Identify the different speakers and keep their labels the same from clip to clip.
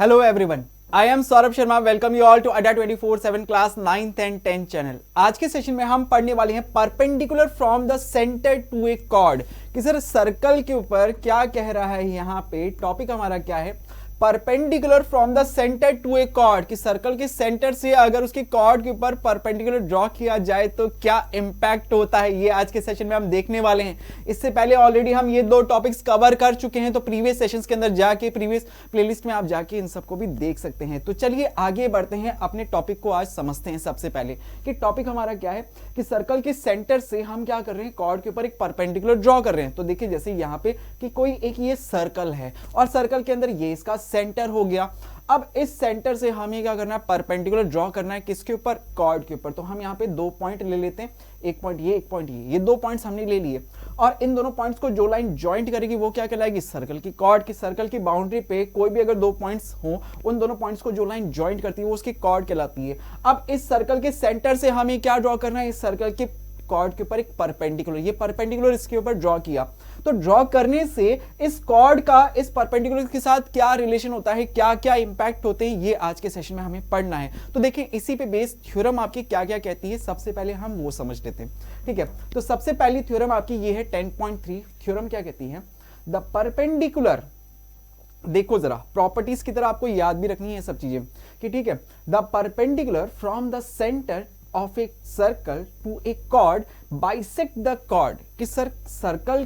Speaker 1: Hello everyone, I am Saurabh Sharma. Welcome you all to Adda 24/7 class 9th and 10th channel. आज के session में हम पढ़ने वाले हैं perpendicular from the centre to a chord कि सर सर्कल के ऊपर क्या कह रहा है। यहाँ पे टॉपिक हमारा क्या है, perpendicular from the centre to a chord कि सर्कल के सेंटर से अगर उसके कॉर्ड के ऊपर परपेंडिकुलर ड्रॉ किया जाए तो क्या इंपैक्ट होता है, ये आज के सेशन में हम देखने वाले हैं। इससे पहले ऑलरेडी हम ये दो टॉपिक्स कवर कर चुके हैं, तो प्रीवियस सेशंस के अंदर जाके प्रीवियस प्लेलिस्ट में आप जाके इन सबको भी देख सकते हैं। तो चलिए आगे बढ़ते हैं, अपने टॉपिक को आज समझते हैं। सबसे पहले कि टॉपिक हमारा क्या है कि सर्कल के सेंटर से हम क्या कर रहे हैं, कॉर्ड के ऊपर एक परपेंडिकुलर ड्रॉ कर रहे हैं। तो देखिए जैसे यहाँ पे कि कोई एक ये सर्कल है और सर्कल के अंदर ये इसका सेंटर हो गया। अब इस सेंटर से हमें क्या करना है, परपेंडिकुलर ड्रॉ करना है किसके ऊपर, कॉर्ड के ऊपर। तो हम यहाँ पे दो पॉइंट ले लेते हैं, एक पॉइंट ये, एक पॉइंट ये दो पॉइंट्स हमने ले लिए और इन दोनों पॉइंट्स को जो लाइन ज्वाइंट करेगी वो क्या कहलाएगी, सर्कल की कॉर्ड की। सर्कल की बाउंड्री पे कोई भी अगर दो पॉइंट्स हो, उन दोनों पॉइंट्स को जो लाइन ज्वाइंट करती है वो उसकी कॉर्ड कहलाती है। अब इस सर्कल के सेंटर से हमें क्या ड्रॉ करना है, इस सर्कल के कॉर्ड के ऊपर एक परपेंडिकुलर, ये परपेंडिकुलर इसके ऊपर ड्रॉ किया। तो ड्रॉ करने से इस कॉर्ड का इस परपेंडिकुलर के साथ क्या रिलेशन होता है, क्या क्या इंपैक्ट होते हैं, ये आज के सेशन में हमें पढ़ना है। तो देखिए इसी पे बेस्ड थ्योरम आपकी क्या क्या कहती है, सबसे पहले हम वो समझ लेते हैं। ठीक है, तो सबसे पहली थ्योरम आपकी ये है 10.3। थ्योरम क्या कहती है, द परपेंडिकुलर, देखो जरा प्रॉपर्टीज की तरह आपको याद भी रखनी है सब चीजें कि ठीक है, the perpendicular from the centre of a circle to a chord bisect the chord कि सर्कल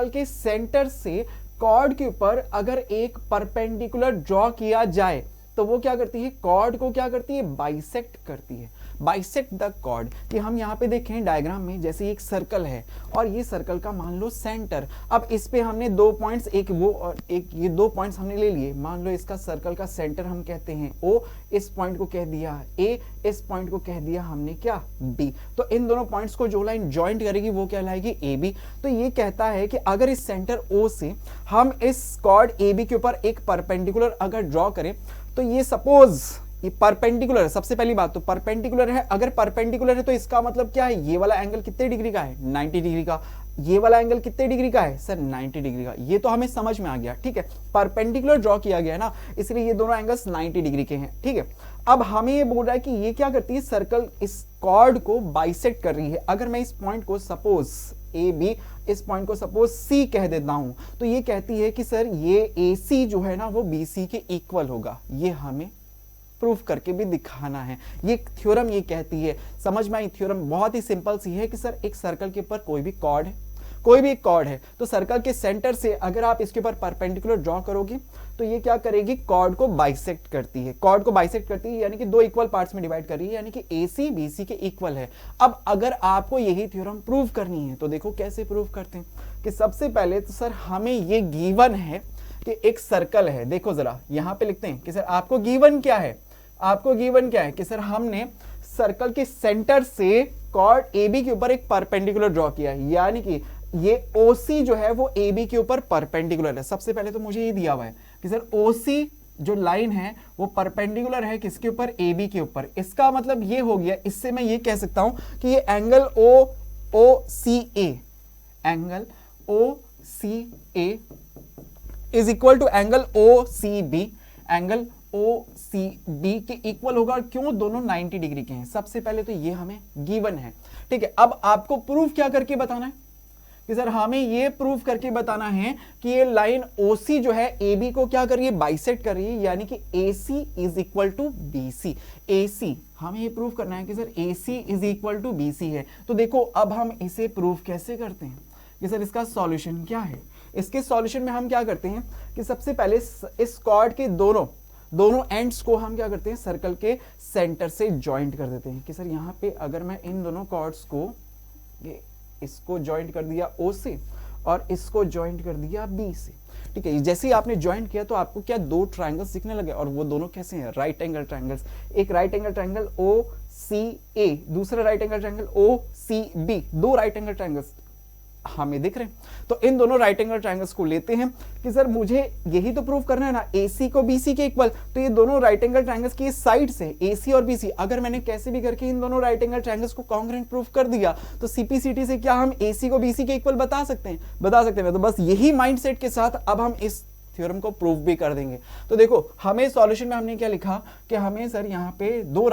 Speaker 1: के सेंटर से कॉर्ड के ऊपर अगर एक परपेंडिकुलर ड्रॉ किया जाए तो वो क्या करती है, कॉर्ड को क्या करती है, बाइसेक्ट करती है, बाइसेक्ट द कॉर्ड। कि हम यहाँ पे देखें डायग्राम में, जैसे एक सर्कल है और ये सर्कल का मान लो सेंटर। अब इस पे हमने दो पॉइंट्स, एक वो और एक ये, दो पॉइंट्स हमने ले लिए। मान लो इसका सर्कल का सेंटर हम कहते हैं O, इस पॉइंट को कह दिया A, इस पॉइंट को कह दिया हमने क्या, B। तो इन दोनों पॉइंट्स को जो लाइन ज्वाइंट करेगी वो कहलाएगी AB। तो ये कहता है कि अगर इस सेंटर O से हम इस कॉर्ड AB के ऊपर एक परपेंडिकुलर अगर ड्रॉ करें तो ये सपोज ये परपेंडिकुलर है। सबसे पहली बात तो परपेंडिकुलर है, अगर परपेंडिकुलर है तो इसका मतलब क्या है, ये वाला एंगल कितने डिग्री का है, 90 डिग्री का। ये वाला एंगल कितने डिग्री का है सर, 90 डिग्री का। ये तो हमें समझ में आ गया। ठीक है, परपेंडिकुलर ड्रॉ किया गया है ना, इसलिए ये दोनों एंगल्स 90 डिग्री के हैं। ठीक है, अब हमें ये बोल रहा है कि ये क्या करती है, सर्कल इस कॉर्ड को बाइसेक्ट कर रही है। अगर मैं इस पॉइंट को सपोज AB, इस पॉइंट को सपोज C कह देता हूं तो ये कहती है कि सर ये AC जो है ना वो BC के इक्वल होगा। ये हमें प्रूफ करके भी दिखाना है, ये थ्योरम ये कहती है। समझ में आई थ्योरम, बहुत ही सिंपल सी है कि सर एक सर्कल के ऊपर कोई भी कॉर्ड है, कोई भी एक कॉर्ड है, तो सर्कल के सेंटर से अगर आप इसके ऊपर परपेंडिकुलर ड्रॉ करोगे तो ये क्या करेगी, कॉर्ड को बाइसेक्ट करती है। कॉर्ड को बाइसेक्ट करती है यानी कि दो इक्वल पार्ट्स में डिवाइड कर रही है, यानी कि AC BC के इक्वल है। अब अगर आपको यही थ्योरम प्रूव करनी है तो देखो कैसे प्रूव करते हैं कि सबसे पहले तो सर हमें ये गिवन है कि एक सर्कल है। देखो जरा यहाँ पे लिखते हैं कि सर आपको गिवन क्या है, आपको गिवन क्या है कि सर हमने सर्कल के सेंटर से कॉर्ड AB के ऊपर एक परपेंडिकुलर ड्रॉ किया है, यानी कि ये OC जो है वो AB के ऊपर परपेंडिकुलर है। सबसे पहले तो मुझे ये दिया हुआ है कि सर OC जो लाइन है वो परपेंडिकुलर है किसके ऊपर, AB के ऊपर। इसका मतलब ये हो गया, इससे मैं ये कह सकता हूं कि ये angle OCA, angle OCA is equal to angle OCB, angle OCB के इक्वल होगा। क्यों, दोनों 90 डिग्री के हैं। सबसे पहले तो ये हमें गिवन है। ठीक है, अब आपको प्रूफ क्या करके बताना है कि सर हमें ये प्रूफ करके बताना है कि ये लाइन OC जो है AB को क्या कर रही है, बाइसेक्ट कर रही है, यानी कि AC is equal to BC। AC हमें ये प्रूफ करना है कि sir AC is equal to BC है। तो देखो अब हम इसे प्रूफ कैसे करते हैं कि सर इसका सॉल्यूशन क्या है। इसके सॉल्यूशन में हम क्या करते हैं कि सबसे पहले इस कॉर्ड के दोनों एंड्स को हम क्या करते हैं, सर्कल के सेंटर से ज्वाइंट कर देते हैं कि सर यहाँ पे अगर मैं इन दोनों कॉर्ड्स को, इसको ज्वाइंट कर दिया O से और इसको ज्वाइंट कर दिया B से। ठीक है, जैसे ही आपने ज्वाइंट किया तो आपको क्या, दो ट्रायंगल्स दिखने लगे और वो दोनों कैसे हैं, राइट एंगल ट्रायंगल्स। एक राइट एंगल ट्रायंगल OCA, दूसरा राइट एंगल ट्रायंगल OCB, दो राइट एंगल ट्रायंगल्स हमें दिख रहे हैं। तो इन दोनों राइट एंगल ट्रायंगल्स को लेते हैं कि सर मुझे यही तो प्रूव करना है ना, AC को BC के इक्वल। तो ये दोनों राइट एंगल ट्रायंगल्स की साइड से AC और BC, अगर मैंने कैसे भी करके इन दोनों राइट एंगल ट्रायंगल्स को कॉन्ग्रुएंट प्रूव कर दिया तो CPCT से क्या हम AC को BC के इक्वल बता सकते हैं, बता सकते हैं। तो बस यही माइंडसेट के साथ अब हम इस थ्योरम को प्रूव भी कर देंगे। तो देखो हमें सॉल्यूशन में हमने क्या लिखा कि हमें सर यहाँ पे दो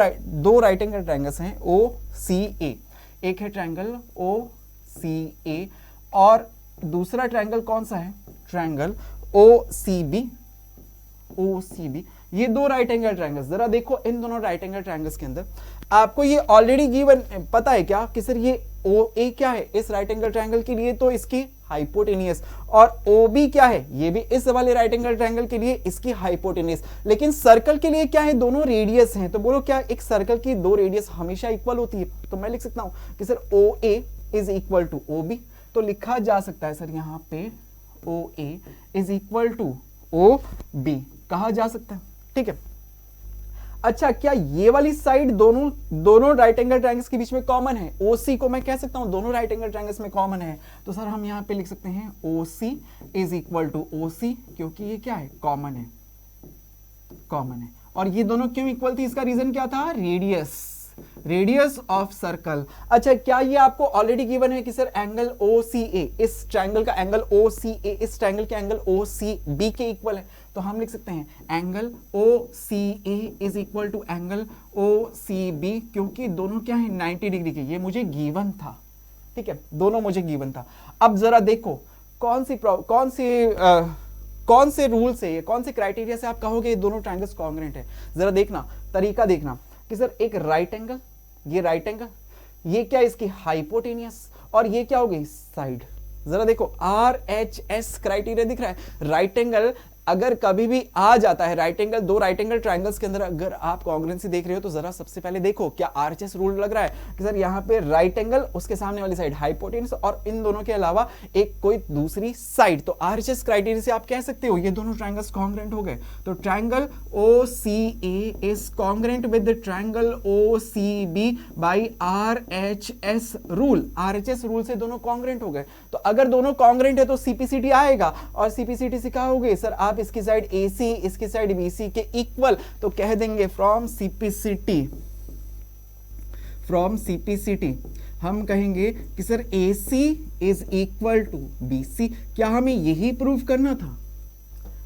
Speaker 1: राइट एंगल ट्रायंगल्स हैं ओ सी ए, एक है ट्रायंगल ओ सी ए और दूसरा ट्रायंगल कौन सा है, ट्रायंगल ओ सी बी, ओ सी बी। ये दो राइट एंगल ट्रायंगल्स, जरा देखो इन दोनों राइट एंगल ट्रायंगल्स के अंदर आपको ये ऑलरेडी गिवन पता है क्या कि सर ये ओ ए क्या है इस राइट एंगल ट्रायंगल के लिए, तो इसकी हाइपोटेनियस, और ओ बी क्या है ये भी इस वाले राइट एंगल ट्रायंगल के लिए इसकी हाइपोटेनियस। लेकिन सर्कल के लिए क्या है, दोनों रेडियस हैं। तो बोलो क्या एक सर्कल की दो रेडियस हमेशा इक्वल होती है? तो मैं लिख सकता हूं कि sir O A is equal to O B. तो लिखा जा सकता है सर यहाँ पे O A is equal to O B कहा जा सकता है, ठीक है। अच्छा, क्या ये वाली साइड दोनों राइट एंगल ट्रायंगल्स के बीच में कॉमन है? OC को मैं कह सकता हूं दोनों राइट एंगल ट्रायंगल्स में कॉमन है, तो सर हम यहां पे लिख सकते हैं OC is equal to OC, क्योंकि ये क्या है, कॉमन है, कॉमन है। और ये दोनों क्यों इक्वल थी, इसका रीजन क्या था, रेडियस ऑफ सर्कल। अच्छा, क्या ये आपको ऑलरेडी गिवन है कि सर एंगल OCA इस ट्रायंगल का एंगल OCA इस ट्रायंगल के एंगल OCB के इक्वल है? तो हम लिख सकते हैं angle OCA is equal to angle OCB, क्योंकि दोनों क्या है 90 डिग्री के, ये मुझे गिवन था, ठीक है, दोनों मुझे गिवन था। अब जरा देखो कौन से रूल से, कौन से क्राइटेरिया से आप कहोगे ये दोनों ट्रायंगल्स कॉन्ग्रुएंट है? जरा देखना, तरीका देखना कि सर एक राइट एंगल, ये राइट एंगल, ये क्या इसकी हाइपोटेनियस, और ये क्या हो गई साइड। जरा देखो RHS क्राइटेरिया दिख रहा है। राइट एंगल अगर कभी भी आ जाता है, राइट एंगल, दो राइट एंगल ट्रायंगल्स के अंदर अगर आप कॉन्ग्रुएंसी देख रहे हो तो जरा सबसे पहले देखो क्या RHS रूल लग रहा है कि सर यहाँ पे राइट एंगल, उसके सामने वाली साइड हाइपोटेनस, और इन दोनों के अलावा एक कोई दूसरी साइड। तो RHS क्राइटेरिया से आप कह सकते हो ये दोनों ट्रायंगल्स कॉन्ग्रुएंट हो गए। तो triangle OCA is congruent with the triangle OCB by RHS rule. RHS rule से दोनों कॉन्ग्रुएंट हो गए। तो अगर दोनों कॉन्ग्रुएंट है तो CPCT आएगा, और CPCT से क्या होगे सर, आप इसकी साइड AC इसकी साइड BC के इक्वल, तो कह देंगे फ्रॉम CPCT हम कहेंगे कि sir AC is equal to BC। क्या हमें यही प्रूव करना था?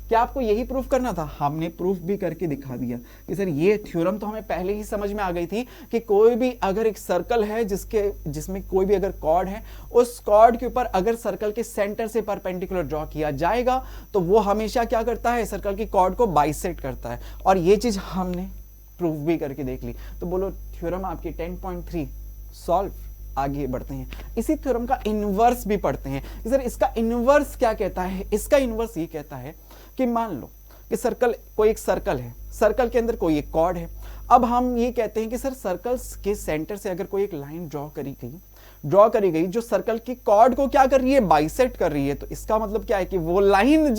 Speaker 1: क्या आपको यही प्रूफ करना था? हमने प्रूफ भी करके दिखा दिया कि सर ये थ्योरम तो हमें पहले ही समझ में आ गई थी कि कोई भी अगर एक सर्कल है जिसमें कोई भी अगर कॉर्ड है, उस कॉर्ड के ऊपर अगर सर्कल के सेंटर से परपेंडिकुलर ड्रॉ किया जाएगा तो वो हमेशा क्या करता है, सर्कल की कॉर्ड को बाइसेक्ट करता है। और ये चीज हमने प्रूफ भी करके देख ली। तो बोलो थ्योरम आपकी 10.3 सॉल्व। आगे बढ़ते हैं, इसी थ्योरम का इनवर्स भी पढ़ते हैं। सर इसका इनवर्स क्या कहता है? इसका इनवर्स ये कहता है कि मान लो कि कोई एक सर्कल है, सर्कल के अंदर कोई एक कॉर्ड है। अब हम ये कहते हैं कि सर सर्कल्स के सेंटर से अगर कोई एक लाइन ड्रॉ करी गई जो सर्कल की कॉर्ड को क्या कर रही है, बाइसेक्ट कर रही है। तो इसका मतलब क्या है कि वो लाइन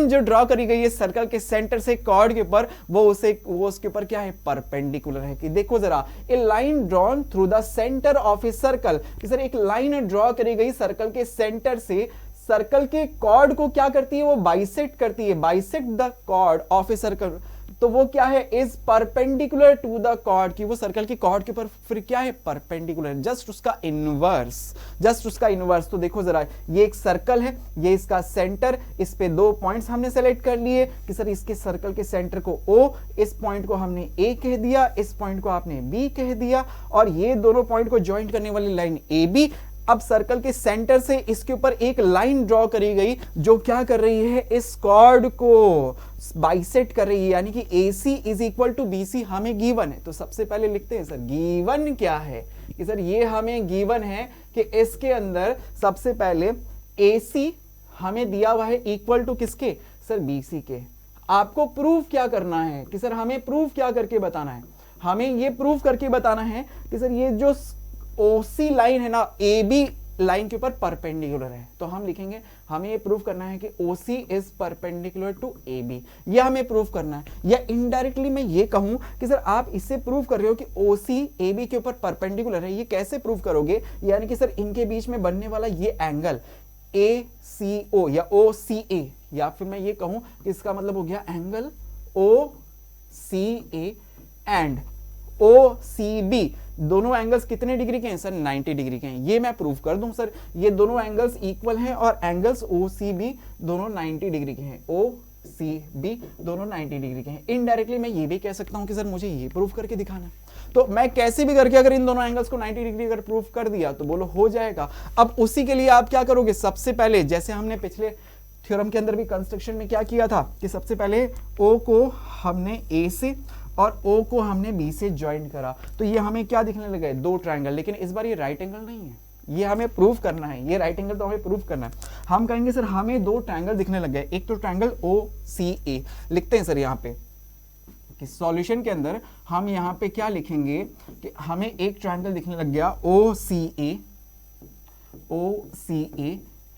Speaker 1: जो ड्रॉ करी गई है सर्कल के सेंटर से कॉर्ड के ऊपर, वो उसके ऊपर क्या है, परपेंडिकुलर है। कि देखो जरा, a line drawn through the centre of a circle, कि सर एक लाइन ड्रॉ करी गई सर्कल के सेंटर से, सर्कल के कॉर्ड को क्या करती है, वो बाइसेक्ट करती है, bisect the chord of a circle. तो वो क्या है, is perpendicular to the chord, की वो सर्कल की कॉर्ड के ऊपर फिर क्या है, परपेंडिकुलर, जस्ट उसका इनवर्स। तो देखो जरा, ये एक सर्कल है, ये इसका सेंटर, इस पे दो पॉइंट्स हमने सेलेक्ट कर लिए कि सर इसके सर्कल के सेंटर को O, इस पॉइंट को हमने A कह दिया, इस पॉइंट को आपने B कह दिया, और ये दोनों पॉइंट को ज्वाइंट करने वाली लाइन AB। अब सर्कल के सेंटर से इसके ऊपर एक लाइन ड्रॉ करी गई जो क्या कर रही है, इस कॉर्ड को बाइसेक्ट कर रही है, यानी कि AC is equal to BC हमें गिवन है। तो सबसे पहले लिखते हैं सर गिवन क्या है, कि सर ये हमें गिवन है कि इसके अंदर सबसे पहले AC हमें दिया हुआ है इक्वल टू किसके, सर BC के। आपको प्रूफ क्या करना है, कि सर हमें प्रूफ क्या करके बताना है, हमें ये प्रूफ करके बताना है कि सर ये जो OC लाइन है ना, AB लाइन के ऊपर परपेंडिकुलर है। तो हम लिखेंगे हमें ये प्रूफ करना है कि OC is perpendicular to AB, यह हमें प्रूफ करना है। या इनडायरेक्टली मैं ये कहूं कि सर आप इससे प्रूफ कर रहे हो कि OC AB के ऊपर परपेंडिकुलर है। ये कैसे प्रूफ करोगे, यानी कि सर इनके बीच में बनने वाला ये एंगल ACO या OCA, या फिर मैं ये कहूं कि इसका मतलब हो गया angle OCA and O C B दोनों एंगल्स कितने डिग्री के हैं सर? 90 डिग्री के हैं। ये मैं प्रूव कर दूं सर, ये दोनों एंगल्स इक्वल हैं और एंगल्स ओ सी बी दोनों 90 डिग्री के हैं। ओ सी बी दोनों 90 डिग्री के हैं। इनडायरेक्टली मैं ये भी कह सकता हूं कि सर मुझे ये प्रूव करके दिखाना है। तो मैं कैसे भी करके अगर इन दोनों एंगल्स को 90 डिग्री अगर प्रूव कर दिया तो बोलो हो जाएगा। अब उसी के लिए आप क्या करोगे, सबसे पहले जैसे हमने पिछले थ्योरम के अंदर भी कंस्ट्रक्शन में क्या किया था कि सबसे पहले ओ को हमने ए से और ओ को हमने बी से ज्वाइन करा, तो ये हमें क्या दिखने लगा है? दो ट्रायंगल। लेकिन इस बार ये राइट एंगल नहीं है, ये हमें प्रूव करना है, ये राइट एंगल तो हमें प्रूव करना है। हम कहेंगे सर हमें दो ट्रायंगल दिखने लग गए, एक तो ट्रायंगल ओ सी ए लिखते हैं सर यहाँ पे कि सॉल्यूशन के अंदर हम यहाँ पे क्या लिखेंगे कि हमें एक ट्रायंगल दिखने लग गया ओ सी ए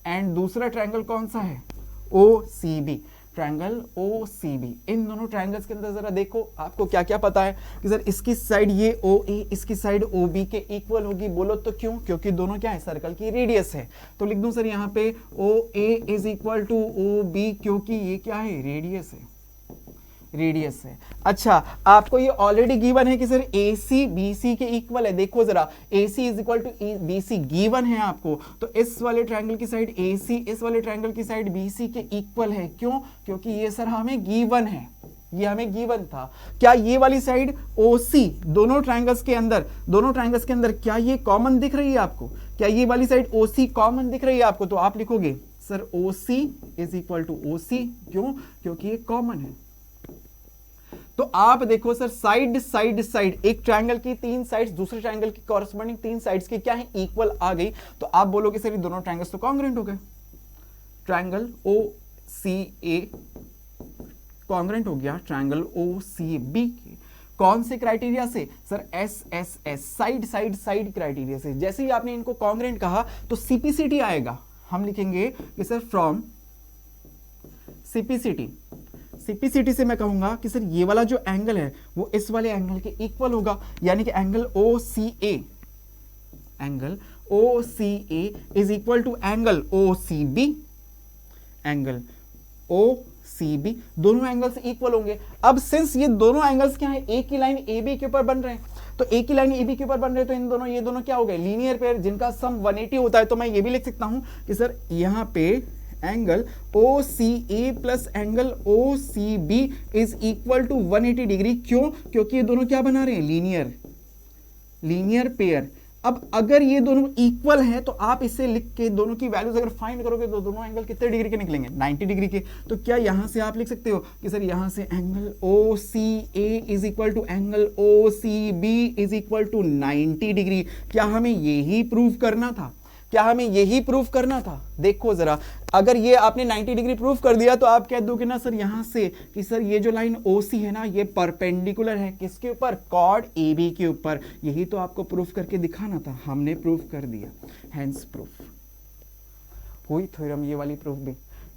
Speaker 1: एंड दूसरा ट्रायंगल कौन सा है? O C B, triangle O C B. इन दोनों ट्रायंगल्स के अंदर जरा देखो आपको क्या क्या पता है कि सर इसकी साइड ये ओ ए, इसकी साइड ओ बी के इक्वल होगी। बोलो तो क्यों? क्योंकि दोनों क्या है? सर्कल की रेडियस है। तो लिख दूं सर यहाँ पे O A is equal to O B, क्योंकि ये क्या है? रेडियस है, रेडियस है। अच्छा, आपको ये ऑलरेडी गिवन है कि सर ए सी बी सी के इक्वल है। देखो जरा, A C is equal to B C given है आपको, तो इस वाले ट्रायंगल की साइड ए सी इस वाले ट्रायंगल की साइड बी सी के इक्वल है। क्यों? क्योंकि ये सर हमें गिवन है, ये हमें गिवन था। क्या ये वाली साइड ओ सी दोनों ट्रायंगल्स के अंदर क्या ये कॉमन दिख रही है आपको? क्या ये वाली साइड ओ सी कॉमन दिख रही है आपको? तो आप लिखोगे sir O C is equal to O C. क्यों? क्योंकि ये कॉमन है। तो आप देखो सर साइड एक ट्रायंगल की तीन साइड्स दूसरे ट्रायंगल की कॉरस्पॉन्डिंग तीन साइड्स की क्या है? इक्वल आ गई। तो आप बोलोगे सर ये दोनों ट्रायंगल्स तो कॉन्ग्रुएंट हो गए। ट्रायंगल ओ सी ए कॉन्ग्रुएंट हो गया ट्रायंगल ओ सी बी के। कौन से क्राइटेरिया से? Sir S S S, side criteria से। जैसे ही आपने इनको कॉन्ग्रुएंट कहा तो सीपीसीटी आएगा। हम लिखेंगे कि सर फ्रॉम सीपीसीटी से मैं कहूंगा कि सर ये वाला जो एंगल है वो इस वाले एंगल के इक्वल होगा, यानी कि angle O C A is equal to angle O C B, दोनों एंगल्स इक्वल होंगे। अब सिंस ये दोनों एंगल्स क्या है? एक ही लाइन ए बी के ऊपर बन रहे हैं, तो एक ही लाइन ए बी के ऊपर बन रहे हैं, तो ये दोनों क्या हो गए? लीनियर पेयर जिनका सम 180 होता है। तो मैं ये भी लिख सकता हूं कि सर यहाँ पे angle O C A plus angle O C B is equal to 180 degree. क्यों? क्योंकि ये दोनों क्या बना रहे हैं? Linear pair. अब अगर ये दोनों इक्वल हैं तो आप इसे लिख के दोनों की वैल्यूज अगर फाइंड करोगे तो दोनों एंगल कितने डिग्री के निकलेंगे? 90 डिग्री के। तो क्या यहां से आप लिख सकते हो कि सर यहां से angle O C A is equal to angle O C B is equal to 90 degree. क्या हमें यही प्रूव करना था? देखो जरा, अगर ये आपने 90 डिग्री प्रूव कर दिया तो आप कह दोगे ना सर यहां से कि सर ये जो लाइन ओसी है ना ये परपेंडिकुलर है किसके ऊपर? कॉर्ड ए बी के ऊपर। यही तो आपको प्रूफ करके दिखाना था, हमने प्रूफ कर दिया। हेंस प्रूफ हुई थ्योरम ये वाली प्रूफ भी।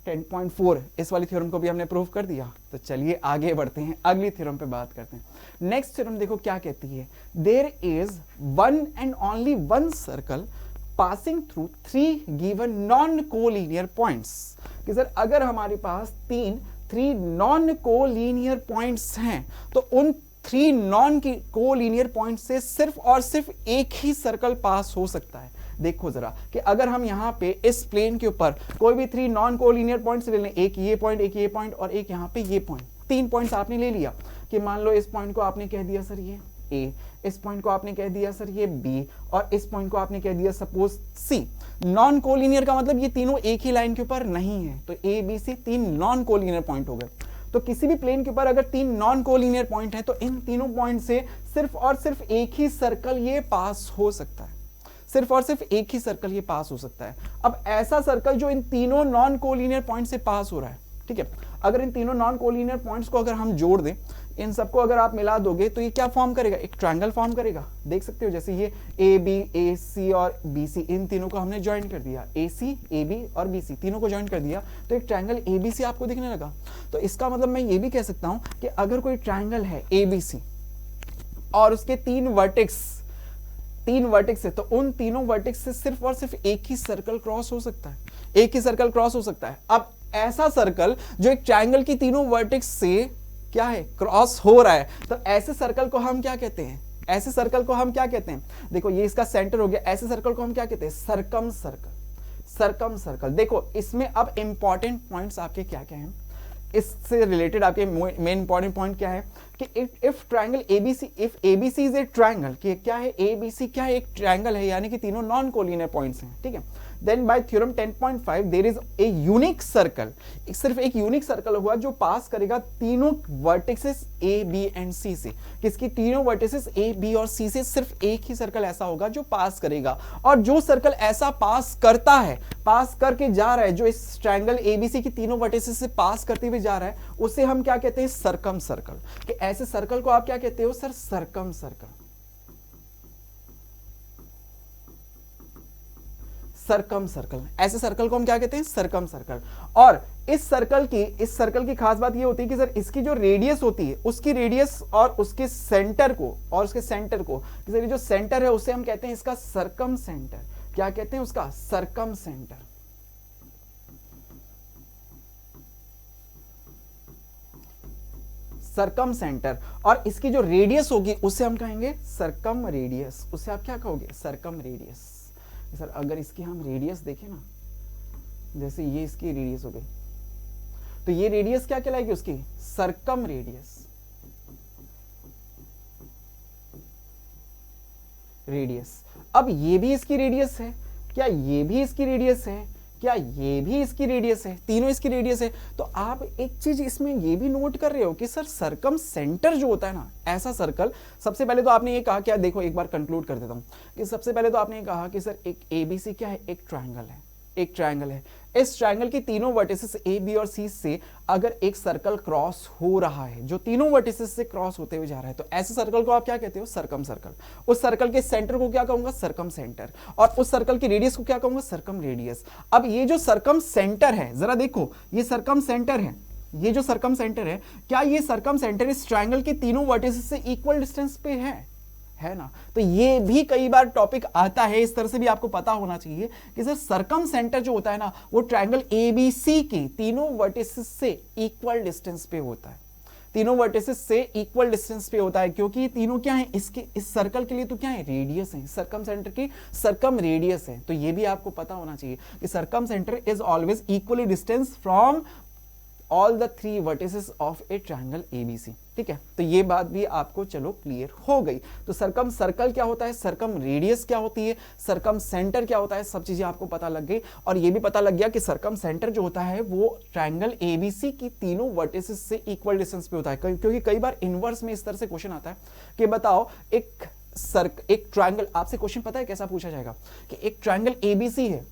Speaker 1: 10.4 इस वाली थ्योरम को भी हमने प्रूफ कर दिया। तो चलिए आगे बढ़ते हैं, अगली थ्योरम पे बात करते हैं। नेक्स्ट थ्योरम देखो क्या कहती है। There is one and only one circle passing through three given non-collinear points। कि सर अगर हमारे पास थ्री नॉन कोलिनियर पॉइंट्स हैं तो उन थ्री नॉन कोलिनियर पॉइंट से सिर्फ और सिर्फ एक ही सर्कल पास हो सकता है। देखो जरा कि अगर हम यहाँ पे इस प्लेन के ऊपर कोई भी थ्री नॉन कोलिनियर पॉइंट्स ले लें, एक ये पॉइंट, एक ये पॉइंट और एक यहाँ पे ये पॉइंट, तीन पॉइंट्स आपने ले लिया कि मान लो इस पॉइंट को आपने कह दिया सर ये ए, इस पॉइंट को आपने कह दिया सर ये बी और इस पॉइंट को आपने कह दिया सपोज सी। नॉन कोलिनियर का मतलब ये तीनों एक ही लाइन के ऊपर नहीं है, तो ए बी सी तीन नॉन कोलिनियर पॉइंट हो गए। तो किसी भी प्लेन के ऊपर अगर तीन नॉन कोलिनियर पॉइंट है तो इन तीनों पॉइंट से सिर्फ और सिर्फ एक ही सर्कल ये पास हो सकता है, सिर्फ और सिर्फ एक ही सर्कल ये पास हो सकता है। अब ऐसा सर्कल जो इन तीनों नॉन कोलिनियर पॉइंट से पास हो रहा है, ठीक है, अगर इन तीनों नॉन कोलिनियर पॉइंट्स को अगर हम जोड़ दें, इन सबको अगर आप मिला दोगे तो ये क्या फॉर्म करेगा? एक ट्रायंगल फॉर्म करेगा। देख सकते हो जैसे ये ए बी, ए सी और बी सी, इन तीनों को हमने ज्वाइन कर दिया, ए सी, ए बी और बी सी तीनों को ज्वाइन कर दिया तो एक ट्रायंगल ए बी सी आपको दिखने लगा। तो इसका मतलब मैं ये भी कह सकता हूं कि अगर कोई ट्रायंगल है ए बी सी और उसके तीन वर्टेक्स है तो उन तीनों वर्टेक्स से सिर्फ और सिर्फ एक ही सर्कल क्रॉस हो सकता है, एक ही सर्कल क्रॉस हो सकता है। अब ऐसा सर्कल जो एक ट्रायंगल की तीनों वर्टेक्स से क्या है? क्रॉस हो रहा है, तो ऐसे सर्कल को हम क्या कहते हैं? ऐसे सर्कल को हम क्या कहते हैं, देखो ये इसका सेंटर हो गया, ऐसे सर्कल को हम क्या कहते हैं, सरकम सर्कल, सरकम सर्कल। देखो इसमें अब इंपॉर्टेंट पॉइंट्स आपके क्या क्या हैं, इससे रिलेटेड आपके मेन इंपॉर्टेंट पॉइंट क्या है कि if triangle ABC, if ABC is a triangle, कि क्या है एबीसी, क्या है, एक ट्रायंगल है, यानी कि तीनों नॉन कोलिनियर पॉइंट्स हैं, ठीक है। Then by theorem 10.5 there is a unique circle, सिर्फ एक यूनिक सर्कल हुआ जो पास करेगा तीनों vertices A B and C से, किसकी, तीनों वर्टिसेस ए बी और सी से सिर्फ एक ही सर्कल ऐसा होगा जो पास करेगा। और जो सर्कल ऐसा पास करता है, पास करके जा रहा है, जो इस ट्रायंगल एबीसी की तीनों वर्टिसेस से पास करते हुए जा रहा है, उसे हम क्या कहते हैं, सरकम सर्कल। कि ऐसे सर्कल को आप क्या कहते हो सर, सरकम सर्कल, सरकम सर्कल। ऐसे सर्कल को हम क्या कहते हैं, सरकम सर्कल। और इस सर्कल की खास बात ये होती है कि सर इसकी जो रेडियस होती है, उसकी रेडियस और उसके सेंटर को, सर ये जो सेंटर है उसे हम कहते हैं इसका सरकम सेंटर। क्या कहते हैं उसका, सरकम सेंटर। सरकम सेंटर। और इसकी जो रेडियस होगी उसे हम कहेंगे सरकम रेडियस, उसे आप क्या कहोगे, सरकम रेडियस। सर अगर इसकी हम रेडियस देखें ना, जैसे ये इसकी रेडियस हो गई, तो ये रेडियस क्या कहलाएगी उसकी, सरकम रेडियस। अब ये भी इसकी रेडियस है, क्या ये भी इसकी रेडियस है, क्या ये भी इसकी रेडियस है, तीनों इसकी रेडियस है। तो आप एक चीज इसमें ये भी नोट कर रहे हो कि सर सरकम सेंटर जो होता है ना, ऐसा सर्कल, सबसे पहले तो आपने ये कहा, क्या देखो एक बार कंक्लूड कर देता हूं कि सबसे पहले तो आपने ये कहा कि सर एक एबीसी क्या है, एक ट्रायंगल है, एक ट्रायंगल है। इस ट्रायंगल की तीनों वर्टिसेस ए बी और सी से अगर एक सर्कल क्रॉस हो रहा है, जो तीनों वर्टिसेस से क्रॉस होते हुए जा रहा है, तो ऐसे सर्कल को आप क्या कहते हो, सरकम सर्कल। उस सर्कल के सेंटर को क्या कहूंगा, सरकम सेंटर। और उस सर्कल की रेडियस को क्या कहूंगा, सरकम रेडियस। अब ये जो सरकम सेंटर है, जरा देखो ये सरकम सेंटर है, ये जो सरकम सेंटर है, क्या ये सरकम सेंटर इस ट्रायंगल के तीनों वर्टिसेस से इक्वल डिस्टेंस पे है ना। तो ये भी कई बार टॉपिक आता है, इस तरह से भी आपको पता होना चाहिए कि सर सरकम सेंटर जो होता है ना, वो ट्रायंगल एबीसी के तीनों वर्टिसेस से इक्वल डिस्टेंस पे होता है, तीनों वर्टिसेस से इक्वल डिस्टेंस पे होता है, क्योंकि तीनों क्या है, इसके इस सर्कल के लिए तो क्या है, रेडियस है, सरकम सेंटर की सरकम रेडियस है। तो ये भी आपको पता होना चाहिए कि circumcentre is always equally distance from all the three vertices of a triangle ABC. ठीक है, तो ये बात भी आपको चलो क्लियर हो गई। तो सरकम सर्कल क्या होता है, सरकम रेडियस क्या होती है, सरकम सेंटर क्या होता है, सब चीजें आपको पता लग गई। और ये भी पता लग गया कि सरकम सेंटर जो होता है वो ट्रायंगल एबीसी की तीनों वर्टिसेस से इक्वल डिस्टेंस पे होता है। क्योंकि कई बार इनवर्स में इस तरह से क्वेश्चन आता है कि बताओ एक ट्रायंगल, आपसे क्वेश्चन पता है कैसा पूछा जाएगा कि एक ट्रायंगल एबीसी है,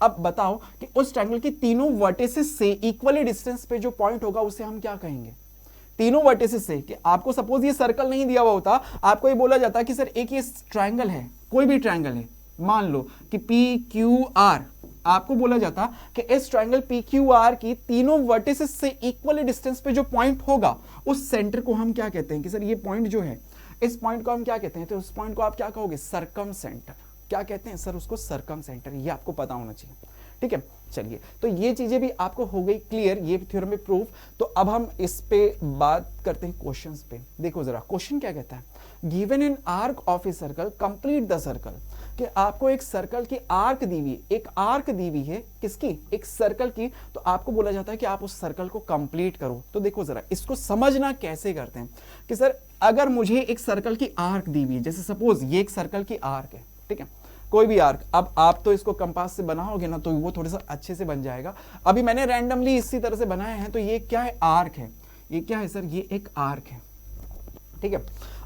Speaker 1: अब बताओ कि उस ट्रायंगल की तीनों वर्टिसेस से इक्वली डिस्टेंस पे जो पॉइंट होगा उसे हम क्या कहेंगे, तीनों वर्टिसेस से। कि आपको सपोज ये सर्कल नहीं दिया हुआ होता, आपको ये बोला जाता कि सर एक ये ट्रायंगल है, कोई भी ट्रायंगल है, मान लो कि पी क्यू आर, आपको बोला जाता कि इस ट्रायंगल पी क्यू आर की तीनों वर्टिसेस से इक्वली डिस्टेंस पे जो पॉइंट होगा उस सेंटर को हम क्या कहते हैं कि सर ये पॉइंट जो है, इस पॉइंट को हम क्या कहते हैं, तो उस पॉइंट को आप क्या कहोगे, सरकम सेंटर। क्या कहते हैं सर उसको, सरकम सेंटर। ये आपको पता होना चाहिए। ठीक है, चलिए, तो ये चीजें भी आपको हो गई क्लियर, ये थ्योरम में प्रूफ। तो अब हम इस पे बात करते हैं क्वेश्चंस पे। देखो जरा क्वेश्चन क्या कहता है, given an arc of a circle complete the circle. कि आपको एक सर्कल की आर्क दी हुई, एक आर्क दी हुई है, किसकी, एक सर्कल की। तो आपको बोला जाता है कि आप उस सर्कल को कंप्लीट करो। तो देखो जरा इसको समझना कैसे करते हैं कि सर अगर मुझे एक सर्कल की आर्क दी हुई है, जैसे सपोज ये एक सर्कल की आर्क है, ठीक है, कोई भी आर्क। अब आप तो इसको कंपास से बनाओगे ना तो वो थोड़ा सा अच्छे से बन जाएगा। अभी मैंने रैंडमली इसी तरह से बनाए हैं। तो ये क्या है, आर्क है। ये क्या है सर, ये एक आर्क है। ठीक है,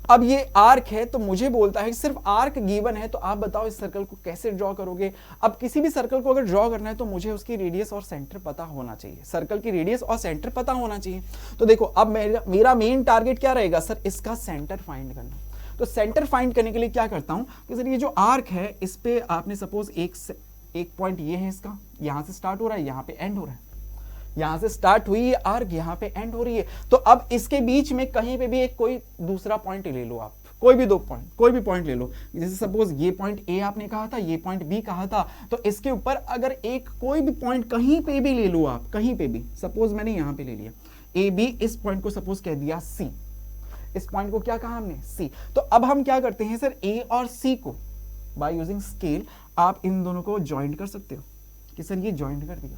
Speaker 1: अब ये आर्क है तो मुझे बोलता है कि सिर्फ आर्क गिवन है, तो आप बताओ इस सर्कल को कैसे ड्रॉ करोगे। अब किसी भी सर्कल को अगर ड्रॉ करना है तो मुझे उसकी रेडियस और सेंटर पता होना चाहिए, सर्कल की रेडियस और सेंटर पता होना चाहिए। तो देखो अब मेरा मेन टारगेट क्या रहेगा सर, इसका सेंटर फाइंड करना। तो सेंटर फाइंड करने के लिए क्या करता हूं कि सर ये जो आर्क है इस पे आपने सपोज एक पॉइंट ये है, इसका यहां से स्टार्ट हो रहा है, यहां पे एंड हो रहा है, यहां से स्टार्ट हुई है आर्क, यहां पे एंड हो रही है। तो अब इसके बीच में कहीं पे भी एक कोई दूसरा पॉइंट ले लो, आप कोई भी दो पॉइंट, कोई भी पॉइंट ले लो। जैसे सपोज ये पॉइंट ए आपने कहा था, ये पॉइंट बी कहा था, तो इसके ऊपर अगर एक कोई भी पॉइंट कहीं पे भी ले लो आप, कहीं पे भी, सपोज मैंने यहां पे ले लिया ए बी, इस पॉइंट को सपोज कह दिया सी, इस पॉइंट को क्या कहा हमने, सी। तो अब हम क्या करते हैं सर, ए और सी को बाय यूजिंग स्केल आप इन दोनों को ज्वाइंट कर सकते हो कि सर ये ज्वाइंट कर दिया।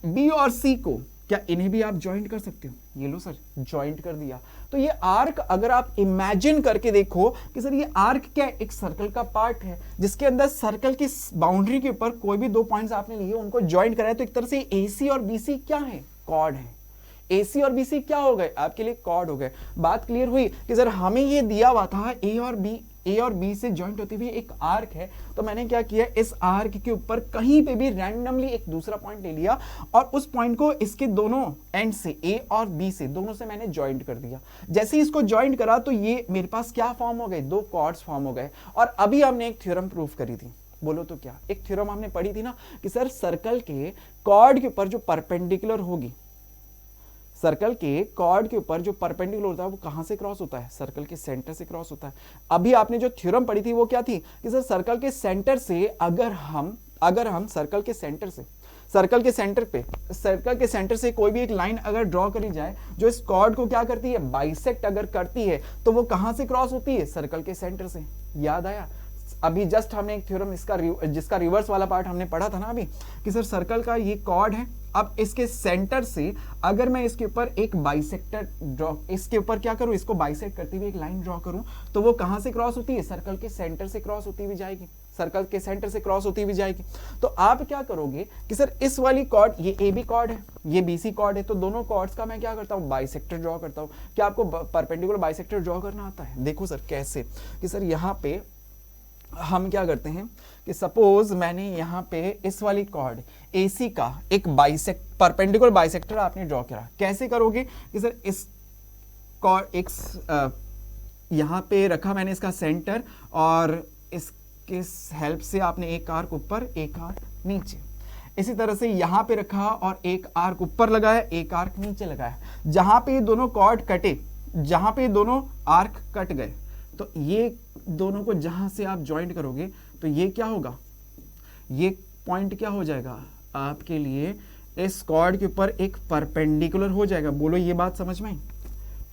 Speaker 1: बी और सी को क्या इन्हें भी आप ज्वाइंट कर सकते हो, ये लो सर ज्वाइंट कर दिया। तो ये आर्क अगर आप इमेजिन करके देखो कि सर ये आर्क क्या है, एक सर्कल का पार्ट है जिसके अंदर सर्कल की बाउंड्री के ऊपर कोई भी दो पॉइंट्स आपने लिए उनको ज्वाइंट कराया, तो एक तरह से एसी और बीसी क्या है, कॉर्ड है। AC और BC क्या हो गए आपके लिए, कॉर्ड हो गए। बात क्लियर हुई कि सर हमें ये दिया हुआ था ए और बी से ज्वाइंट होती हुई एक आर्क है, तो मैंने क्या किया, इस आर्क के ऊपर कहीं पे भी रैंडमली एक दूसरा पॉइंट ले लिया और उस पॉइंट को इसके दोनों एंड से ए और बी से दोनों से मैंने ज्वाइंट कर दिया। जैसे ही इसको ज्वाइंट करा तो ये मेरे पास क्या फॉर्म हो गए, दो कॉर्ड्स फॉर्म हो गए। और अभी हमने एक थ्योरम प्रूफ करी थी, बोलो तो क्या, एक थ्योरम हमने पढ़ी थी ना कि सर सर्कल के कॉर्ड के ऊपर जो परपेंडिकुलर होगी, सर्कल के कॉर्ड के ऊपर जो परपेंडिकुलर होता है वो कहां से क्रॉस होता है, सर्कल के सेंटर से क्रॉस होता है। अभी आपने जो थ्योरम पढ़ी थी वो क्या थी कि सर सर्कल के सेंटर से अगर हम सर्कल के सेंटर से कोई भी एक लाइन अगर ड्रॉ करी जाए जो इस कॉर्ड को क्या करती है, बाइसेक्ट अगर करती है, तो वो कहां से क्रॉस होती है, सर्कल के सेंटर से। याद आया, अभी जस्ट हमने एक थ्योरम जिसका रिवर्स वाला पार्ट हमने पढ़ा था ना अभी, कि सर सर्कल का ये कॉर्ड है, अब इसके सेंटर से अगर मैं इसके ऊपर एक बाइसेक्टर ड्रॉ, इसके ऊपर क्या करूं, इसको बाइसेक्ट करती हुई एक लाइन ड्रॉ करूं, तो वो कहां से क्रॉस होती है, सर्कल के सेंटर से क्रॉस होती हुई जाएगी, सर्कल के सेंटर से क्रॉस होती हुई जाएगी। तो आप क्या करोगे कि सर इस वाली कॉर्ड, ये ए बी कॉर्ड है, ये बी सी कॉर्ड है, तो दोनों कॉर्ड्स का मैं क्या करता हूं, बाइसेक्टर ड्रॉ करता हूं। क्या आपको परपेंडिकुलर बाइसेक्टर ड्रॉ करना आता है? देखो सर कैसे, कि सर यहाँ पे हम क्या करते हैं कि सपोज मैंने यहाँ पे इस वाली कॉर्ड AC का एक परपेंडिकुलर बाइसेक्टर आपने ड्रॉ करा। कैसे करोगे कि सर इस कॉर्ड एक यहाँ पे रखा मैंने इसका सेंटर, और इसके हेल्प से आपने एक आर्क ऊपर एक आर्क नीचे, इसी तरह से यहाँ पे रखा और एक आर्क ऊपर लगाया एक आर्क नीचे लगाया। जहां पे दोनों कॉर्ड कटे, जहां पे दोनों आर्क कट गए, तो ये दोनों को जहां से आप ज्वाइंट करोगे तो ये क्या होगा, ये पॉइंट क्या हो जाएगा आपके लिए, इस कॉर्ड के ऊपर एक परपेंडिकुलर हो जाएगा। बोलो ये बात समझ में आई?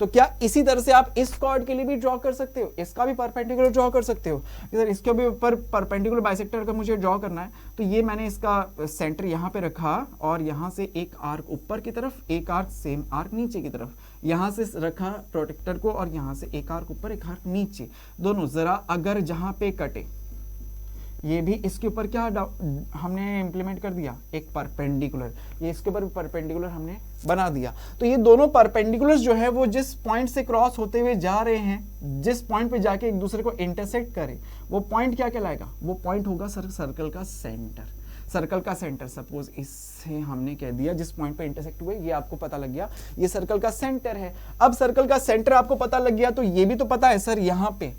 Speaker 1: तो क्या इसी तरह से आप इस कॉर्ड के लिए भी ड्रॉ कर सकते हो, इसका भी परपेंडिकुलर ड्रॉ कर सकते हो। सर इसके भी ऊपर परपेंडिकुलर बाइसेक्टर का मुझे ड्रॉ करना है, तो ये मैंने इसका सेंटर यहाँ पे रखा और यहाँ से एक आर्क ऊपर की तरफ, एक आर्क सेम आर्क नीचे की तरफ, यहाँ से रखा प्रोटेक्टर को और यहाँ से एक आर्क ऊपर एक आर्क नीचे, दोनों जरा अगर जहाँ पे कटे, ये भी इसके ऊपर क्या हमने इंप्लीमेंट कर दिया, एक परपेंडिकुलर, ये इसके ऊपर परपेंडिकुलर हमने बना दिया। तो ये दोनों परपेंडिकुलर्स जो है वो जिस पॉइंट से क्रॉस होते हुए जा रहे हैं, जिस पॉइंट पे जाके एक दूसरे को इंटरसेक्ट करे, वो पॉइंट क्या कहलाएगा, वो पॉइंट होगा सर सर्कल का सेंटर। सर्कल का सेंटर, सपोज इससे हमने कह दिया जिस पॉइंट पे इंटरसेक्ट हुए, ये आपको पता लग गया ये सर्कल का सेंटर है। अब सर्कल का सेंटर आपको पता लग गया तो ये भी तो पता है सर, यहाँ पे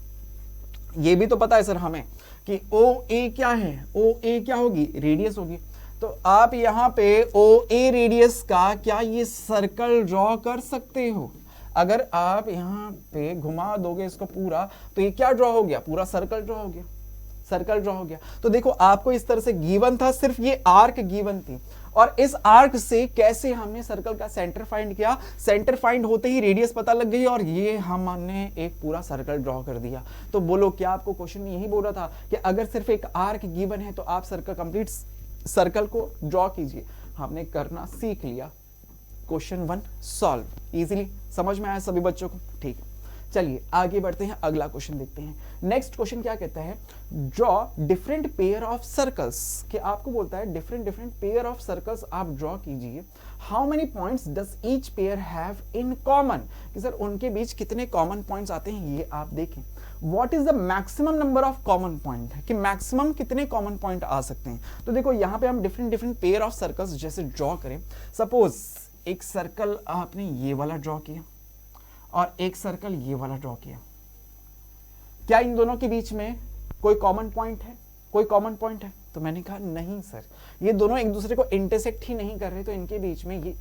Speaker 1: ये भी तो पता है सर हमें कि ओ ए क्या है, ओ ए क्या होगी, रेडियस होगी। तो आप यहाँ पे ओ ए रेडियस का क्या ये सर्कल ड्रॉ कर सकते हो? अगर आप यहाँ पे घुमा दोगे इसको पूरा, तो ये क्या ड्रॉ हो गया, पूरा सर्कल ड्रॉ हो गया, सर्कल ड्रॉ हो गया। तो देखो आपको इस तरह से गिवन था, सिर्फ ये आर्क गिवन थी, और इस आर्क से कैसे हमने सर्कल का सेंटर फाइंड किया, सेंटर फाइंड होते ही रेडियस पता लग गई और ये हमने एक पूरा सर्कल ड्रॉ कर दिया। तो बोलो क्या आपको क्वेश्चन में यही बोला था कि अगर सिर्फ एक आर्क गिवन है तो आप सर्कल कंप्लीट सर्कल को ड्रॉ कीजिए। हमने करना सीख लिया, क्वेश्चन 1 सॉल्व। इजीली समझ में आया सभी बच्चों को? ठीक है, चलिए आगे बढ़ते हैं, अगला क्वेश्चन देखते हैं। नेक्स्ट क्वेश्चन क्या कहता है, draw different pair of circles, कि आपको बोलता है डिफरेंट पेयर ऑफ सर्कल्स आप ड्रॉ कीजिए। How many points does each pair have in common, कि सर उनके बीच कितने कॉमन पॉइंट्स आते हैं ये आप देखें। What is the maximum number of common point, कि मैक्सिमम कितने कॉमन पॉइंट आ सकते हैं। तो देखो यहाँ पे हम डिफरेंट पेयर ऑफ सर्कल्स जैसे ड्रॉ करें, सपोज एक सर्कल आपने ये वाला ड्रॉ किया और एक सर्कल ये वाला ड्रॉ किया, क्या इन दोनों के बीच में कोई कॉमन पॉइंट है, कोई कॉमन पॉइंट है? तो मैंने कहा नहीं सर, ये दोनों एक दूसरे को इंटरसेक्ट ही नहीं कर रहे, तो इनके बीच में ये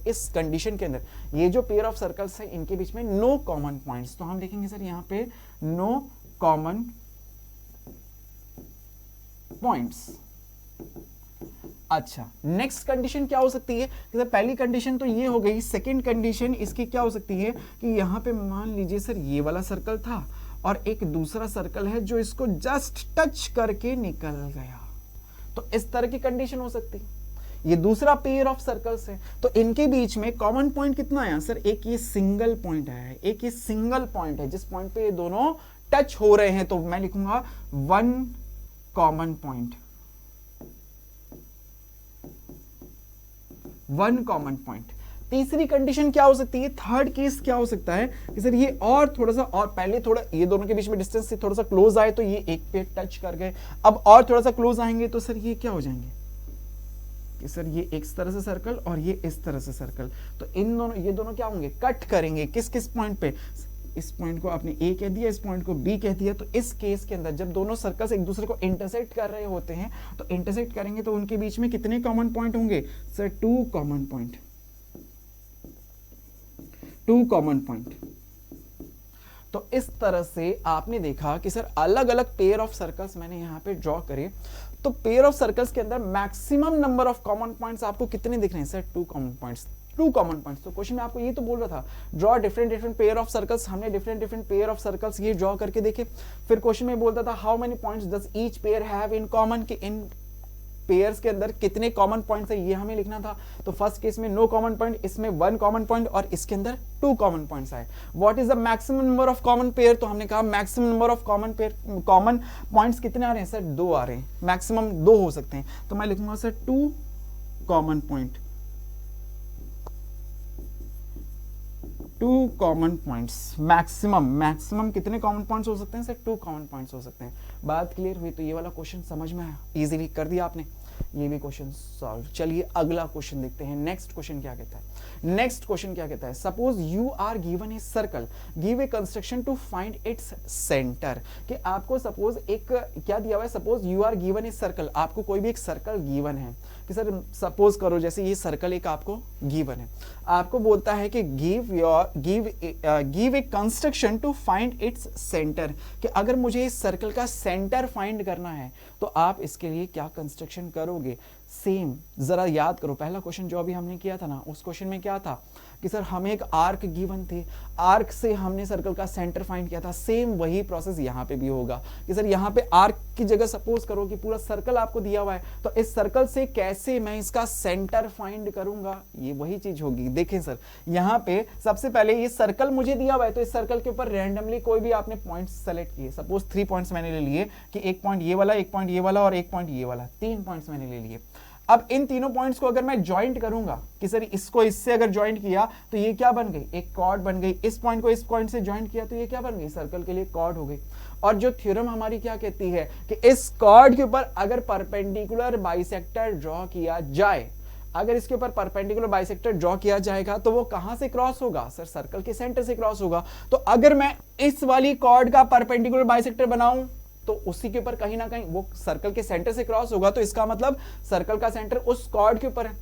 Speaker 1: इस कंडीशन के अंदर ये जो पेयर ऑफ सर्कल्स है इनके बीच में नो कॉमन पॉइंट्स। तो हम देखेंगे सर यहाँ पे नो कॉमन पॉइंट्स। अच्छा, नेक्स्ट कंडीशन क्या हो सकती है? जैसे पहली कंडीशन तो ये हो गई, सेकंड कंडीशन इसकी क्या हो सकती है कि यहाँ पे मान लीजिए सर ये वाला सर्कल था और एक दूसरा सर्कल है जो इसको जस्ट टच करके निकल गया, तो इस तरह की कंडीशन हो सकती है। ये दूसरा पेयर ऑफ सर्कल्स है, तो इनके बीच में कॉमन पॉइंट कितना आया सर? एक ये सिंगल पॉइंट आया है, एक ये सिंगल पॉइंट है जिस पॉइंट पे ये दोनों टच हो रहे हैं, तो मैं लिखूंगा one common point, one common point. तीसरी कंडीशन क्या हो सकती है? थर्ड केस क्या हो सकता है कि सर ये और थोड़ा सा, और पहले थोड़ा ये दोनों के बीच में डिस्टेंस से थोड़ा सा क्लोज आए तो ये एक पे टच कर गए, अब और थोड़ा सा क्लोज आएंगे तो सर ये क्या हो जाएंगे कि सर ये इस तरह से सर्कल और ये इस तरह से सर्कल, तो इन दोनों, ये दोनों क्या होंगे? कट करेंगे। किस किस पॉइंट पे? इस पॉइंट को आपने ए कह दिया, इस पॉइंट को बी कह दिया, तो इस केस के अंदर जब दोनों सर्कल्स एक दूसरे को इंटरसेक्ट कर रहे होते हैं तो इंटरसेक्ट करेंगे तो उनके बीच में कितने कॉमन पॉइंट होंगे sir? Two common point, two common point. तो इस तरह से आपने देखा कि सर अलग अलग पेयर ऑफ सर्कल्स मैंने यहां पे ड्रॉ करे, तो पेयर ऑफ सर्कल्स के अंदर maximum number of common points आपको कितने दिख रहे हैं sir? Two common points, two common points. तो क्वेश्चन में आपको ये तो बोल रहा था draw different different pair of circles, हमने different different pair of circles ये ड्रॉ करके देखे। फिर क्वेश्चन में बोलता था how many points does each pair have in common, कि इन पेयर्स के अंदर कितने कॉमन पॉइंट्स है ये हमें लिखना था। तो फर्स्ट केस में नो कॉमन पॉइंट, इसमें वन कॉमन पॉइंट और इसके अंदर टू कॉमन पॉइंट्स आए। What is the maximum number of common pair? तो हमने कहा maximum number of common pair, common points कितने आ रहे हैं सर? दो आ रहे हैं, मैक्सिमम दो हो सकते हैं, तो मैं लिखूंगा sir two common point, two common points. Maximum कितने कॉमन पॉइंट्स हो सकते हैं सर? टू कॉमन पॉइंट्स हो सकते हैं। बात क्लियर हुई? तो ये वाला क्वेश्चन समझ में आया, इजीली कर दिया आपने, ये भी क्वेश्चन सॉल्व। चलिए अगला क्वेश्चन देखते हैं। नेक्स्ट क्वेश्चन क्या कहता है? नेक्स्ट क्वेश्चन क्या कहता है? Suppose you are given a circle, give a construction to find its centre. कि आपको सपोज एक क्या दिया हुआ है? Suppose you are given a circle, आपको कोई भी एक सर्कल गिवन है कि सर सपोज करो जैसे ये सर्कल एक आपको गिवन है, आपको बोलता है कि give a construction to find its centre, कि अगर मुझे इस सर्कल का सेंटर फाइंड करना है तो आप इसके लिए क्या कंस्ट्रक्शन करोगे? सेम जरा याद करो, पहला क्वेश्चन जो अभी हमने किया था ना, उस क्वेश्चन में क्या था कि सर हमें एक आर्क गिवन थे, आर्क से हमने सर्कल का सेंटर फाइंड किया था। सेम वही प्रोसेस यहाँ पे भी होगा कि सर यहाँ पे आर्क की जगह सपोज करो कि पूरा सर्कल आपको दिया हुआ है, तो इस सर्कल से कैसे मैं इसका सेंटर फाइंड करूंगा, ये वही चीज होगी। देखें सर यहाँ पे सबसे पहले ये सर्कल मुझे दिया हुआ है, तो इस सर्कल के ऊपर रैंडमली कोई भी आपने पॉइंट सेलेक्ट किए, सपोज 3 पॉइंट्स मैंने ले लिए कि एक पॉइंट ये वाला, एक पॉइंट ये वाला और एक पॉइंट ये वाला, 3 पॉइंट्स मैंने ले लिए। अब इन तीनों पॉइंट्स को अगर मैं ज्वाइंट करूंगा कि सर इसको इससे अगर ज्वाइंट किया तो ये क्या बन गई? एक कॉर्ड बन गई। इस पॉइंट को इस पॉइंट से ज्वाइंट किया तो ये क्या बन गई? सर्कल के लिए कॉर्ड हो गई। और जो थ्योरम हमारी क्या कहती है कि इस कॉर्ड के ऊपर अगर परपेंडिकुलर बाइसेक्टर ड्रॉ किया जाए, अगर इसके ऊपर परपेंडिकुलर बाइसेक्टर ड्रॉ किया जाएगा तो वो कहां से क्रॉस होगा सर? सर्कल के सेंटर से क्रॉस होगा। तो अगर मैं इस वाली कॉर्ड का परपेंडिकुलर बाइसेक्टर बनाऊं तो उसी के ऊपर कहीं ना कहीं वो सर्कल के सेंटर से क्रॉस होगा, तो इसका मतलब सर्कल का सेंटर उस कॉर्ड के ऊपर है।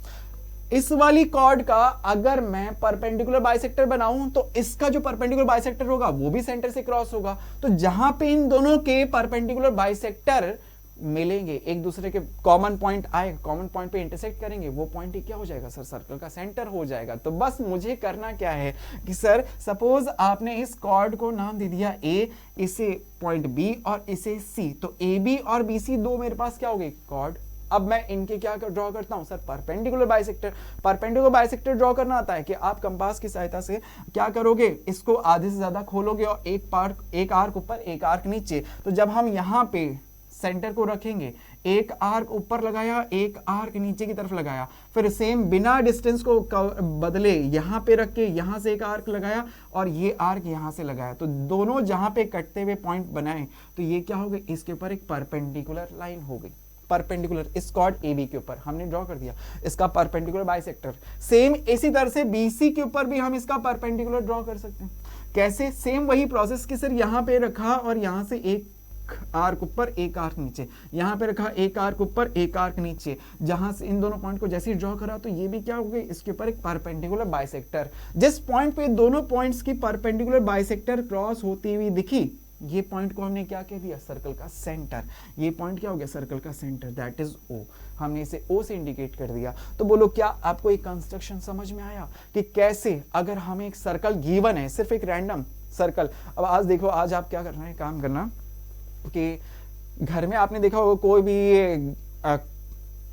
Speaker 1: इस वाली कॉर्ड का अगर मैं परपेंडिकुलर बाइसेक्टर बनाऊं तो इसका जो परपेंडिकुलर बाइसेक्टर होगा वो भी सेंटर से क्रॉस होगा। तो जहां पे इन दोनों के परपेंडिकुलर बाइसेक्टर मिलेंगे, एक दूसरे के कॉमन पॉइंट आएगा, कॉमन पॉइंट पे इंटरसेक्ट करेंगे, वो पॉइंट ही क्या हो जाएगा सर? सर्कल का सेंटर हो जाएगा। तो बस मुझे करना क्या है कि सर सपोज आपने इस कॉर्ड को नाम दे दिया ए, इसे पॉइंट बी और इसे सी, तो ए बी और बी सी दो मेरे पास क्या हो गए? कॉर्ड। अब मैं इनके क्या ड्रॉ करता हूं sir? Perpendicular bisector. Perpendicular bisector draw करना आता है कि आप कंपास की सहायता से क्या करोगे? इसको आधे से ज्यादा खोलोगे और एक आर्क ऊपर एक आर्क नीचे। तो जब हम यहाँ पे सेंटर को रखेंगे, एक आर्क ऊपर लगाया, एक आर्क नीचे की तरफ लगाया, फिर सेम बिना डिस्टेंस को बदले यहां पे रख के यहां से एक आर्क लगाया और ये आर्क यहां से लगाया, तो दोनों जहां पे कटते हुए पॉइंट बनाए तो ये क्या हो गई? इसके ऊपर एक परपेंडिकुलर लाइन हो गई। परपेंडिकुलर इस कॉर्ड ए बी के ऊपर हमने ड्रॉ कर दिया इसका परपेंडिकुलर बाइसेक्टर। सेम इसी तरह से बीसी के ऊपर भी हम इसका परपेंडिकुलर ड्रॉ कर सकते हैं। कैसे? सेम वही प्रोसेस कि सर यहां पे रखा और यहां से एक आर्क ऊपर एक आर्क नीचे, यहां पे रखा एक आर्क ऊपर एक आर्क नीचे, जहां से इन दोनों पॉइंट को जैसे ही ड्रॉ करा तो ये भी क्या हो गई? इसके ऊपर एक परपेंडिकुलर बाइसेक्टर। जिस पॉइंट पे दोनों पॉइंट्स की परपेंडिकुलर बाइसेक्टर क्रॉस होती हुई दिखी ये पॉइंट को हमने क्या कह दिया, सर्कल का सेंटर। ये पॉइंट क्या हो गया, सर्कल का सेंटर, दैट इज ओ। हमने इसे ओ से इंडिकेट कर दिया। तो बोलो क्या आपको एक कंस्ट्रक्शन समझ में आया कि कैसे अगर हमें एक सर्कल गिवन है, सिर्फ एक रैंडम सर्कल। अब आज देखो, आज आप क्या करना है, काम करना कि घर में आपने देखा होगा कोई भी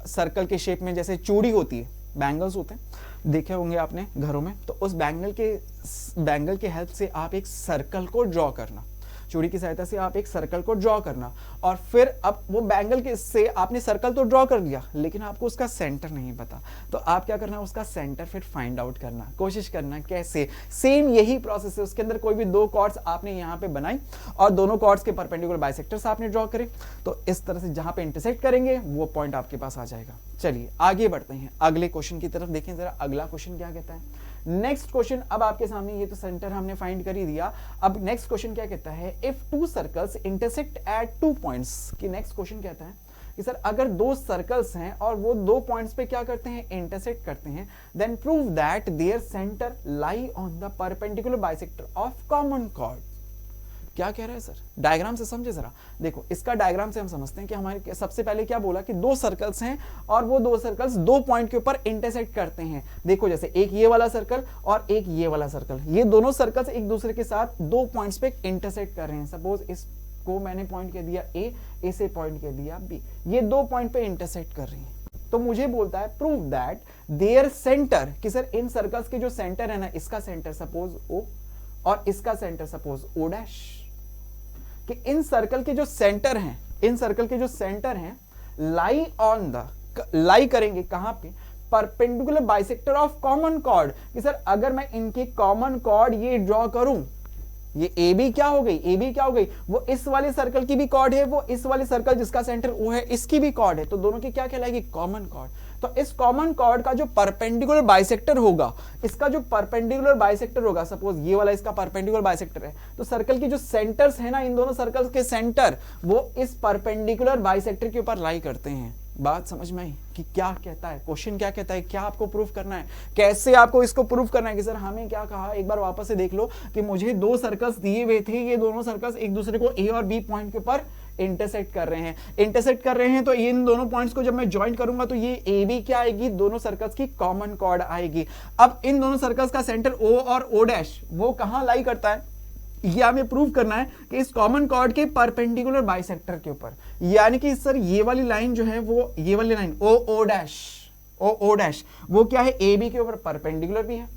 Speaker 1: सर्कल के शेप में जैसे चूड़ी होती है, बैंगल्स होते हैं, देखे होंगे आपने घरों में। तो उस बैंगल के हेल्प से आप एक सर्कल को ड्रॉ करना, चूड़ी की सहायता से आप एक सर्कल को ड्रॉ करना, और फिर अब वो बैंगल के से आपने सर्कल तो ड्रॉ कर लिया, लेकिन आपको उसका सेंटर नहीं पता। तो आप क्या करना, उसका सेंटर फिर फाइंड आउट करना, कोशिश करना। कैसे, सेम यही प्रोसेस है। उसके अंदर कोई भी दो कॉर्ड्स आपने यहाँ पे बनाई और दोनों कॉर्ड्स के परपेंडिकुलर बाइसेक्टर्स आपने ड्रॉ करे, तो इस तरह से जहां पे इंटरसेक्ट करेंगे वो पॉइंट आपके पास आ जाएगा। चलिए आगे बढ़ते हैं, अगले क्वेश्चन की तरफ देखें जरा। अगला क्वेश्चन क्या कहता है, नेक्स्ट क्वेश्चन अब आपके सामने, ये तो सेंटर हमने फाइंड कर ही दिया। अब नेक्स्ट क्वेश्चन क्या कहता है, if two circles intersect at 2 points. कि नेक्स्ट क्वेश्चन कहता है कि सर अगर दो सर्कल्स हैं और वो 2 पॉइंट्स पे क्या करते हैं, इंटरसेक्ट करते हैं, then prove that their centre lie on the perpendicular bisector of common chord. क्या कह रहा है सर, डायग्राम से समझे जरा। देखो इसका डायग्राम से हम समझते हैं कि हमारे सबसे पहले क्या बोला कि दो सर्कल्स हैं और वो दो सर्कल्स 2 पॉइंट के ऊपर इंटरसेक्ट करते हैं। देखो जैसे एक ये वाला सर्कल और एक ये वाला सर्कल, ये दोनों सर्कल्स एक दूसरे के साथ 2 पॉइंट्स पे इंटरसेक्ट कर रहे हैं। सपोज इसको मैंने पॉइंट कह दिया ए, इसे पॉइंट कह दिया बी, ये 2 पॉइंट पे इंटरसेक्ट कर रही हैं। तो मुझे बोलता है प्रूव दैट देयर सेंटर, कि सर इन सर्कल्स के जो सेंटर है ना, इसका सेंटर सपोज ओ और इसका सेंटर सपोज ओ डैश, कि इन सर्कल के जो सेंटर हैं, इन सर्कल के जो सेंटर हैं लाई ऑन द, लाई करेंगे कहां पे, perpendicular bisector of common cord. कि सर अगर मैं इनके कॉमन कॉर्ड ये ड्रॉ करूं, ये ए बी क्या हो गई, ए बी क्या हो गई, वो इस वाले सर्कल की भी कॉर्ड है, वो इस वाले सर्कल जिसका सेंटर ओ है इसकी भी कॉर्ड है, तो दोनों की क्या कहलाएगी, कॉमन कॉर्ड। तो इस कॉमन कॉर्ड का जो परपेंडिकुलर बाइसेक्टर होगा, इसका जो परपेंडिकुलर बाइसेक्टर होगा, सपोज ये वाला इसका परपेंडिकुलर बाइसेक्टर है, तो सर्कल के जो सेंटर्स है ना, इन दोनों सर्कल्स के सेंटर वो इस परपेंडिकुलर बाइसेक्टर के ऊपर लाई करते हैं। बात समझ में आई कि क्या कहता है, क्वेश्चन क्या कहता है, क्या आपको प्रूफ करना है, कैसे आपको इसको प्रूफ करना है। कि सर हमें क्या कहा, एक बार वापस से देख लो कि मुझे 2 सर्कल्स दिए हुए थे, ये दोनों सर्कल्स एक दूसरे को ए और बी पॉइंट के ऊपर इंटरसेक्ट कर रहे हैं, इंटरसेक्ट कर रहे हैं। तो इन दोनों पॉइंट्स को जब मैं ज्वाइन करूंगा तो ये ए बी क्या आएगी, दोनों सर्कल्स की कॉमन कॉर्ड आएगी। अब इन दोनों सर्कल्स का सेंटर ओ और ओ डैश वो कहां लाई करता है, ये हमें प्रूव करना है कि इस कॉमन कॉर्ड के परपेंडिकुलर बाइसेक्टर के ऊपर। यानी कि सर ये वाली लाइन जो है, वो ये वाली लाइन ओ ओ डैश, ओ ओ डैश वो क्या है, ए बी के ऊपर परपेंडिकुलर भी है,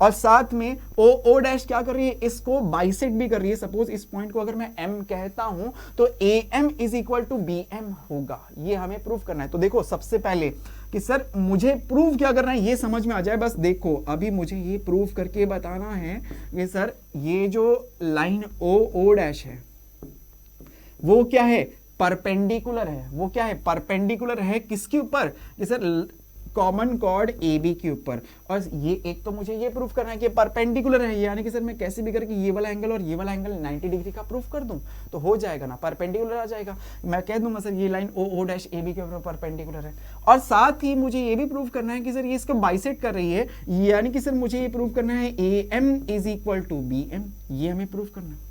Speaker 1: और साथ में ओ ओ डैश क्या कर रही है, इसको बाइसेक्ट भी कर रही है। सपोज इस पॉइंट को अगर मैं एम कहता हूं तो A M is equal to B M होगा। ये हमें प्रूव करना है। तो देखो सबसे पहले कि सर मुझे प्रूव क्या करना है, ये समझ में आ जाए बस। देखो अभी मुझे ये प्रूव करके बताना है कि सर ये जो लाइन ओ ओ डैश है वो क्या है, परपेंडिकुलर है। वो क्या है, परपेंडिकुलर है किसके ऊपर, कि sir common chord A B के ऊपर। और ये एक तो मुझे ये प्रूफ करना है कि परपेंडिकुलर है, यानी कि सर मैं कैसे भी करके ये वाला एंगल और ये वाला एंगल 90 डिग्री का प्रूफ कर दूं तो हो जाएगा ना, परपेंडिकुलर आ जाएगा। मैं कह दूंगा सर ये line O O dash A B के ऊपर परपेंडिकुलर है। और साथ ही मुझे ये भी प्रूफ करना है कि सर ये इसको बाइसेक्ट कर रही है, यानी कि सर मुझे ये प्रूफ करना है A M is equal to B M, ये हमें प्रूफ करना है।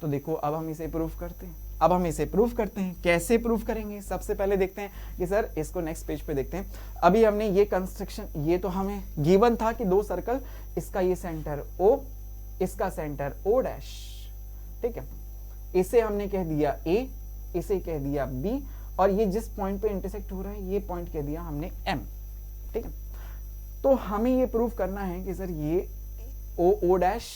Speaker 1: तो देखो अब हम इसे प्रूफ करते हैं। अब हम इसे प्रूफ करते हैं, कैसे प्रूफ करेंगे, सबसे पहले देखते हैं कि सर इसको नेक्स्ट पेज पे देखते हैं। अभी हमने ये कंस्ट्रक्शन, ये तो हमें गिवन था कि 2 सर्कल, इसका ये सेंटर O, इसका सेंटर O डैश, ठीक है, इसे हमने कह दिया A, इसे कह दिया B, और ये जिस पॉइंट पे इंटरसेक्ट हो रहा है ये पॉइंट कह दिया हमने M, ठीक है। तो हमें ये प्रूफ करना है कि सर ये O O dash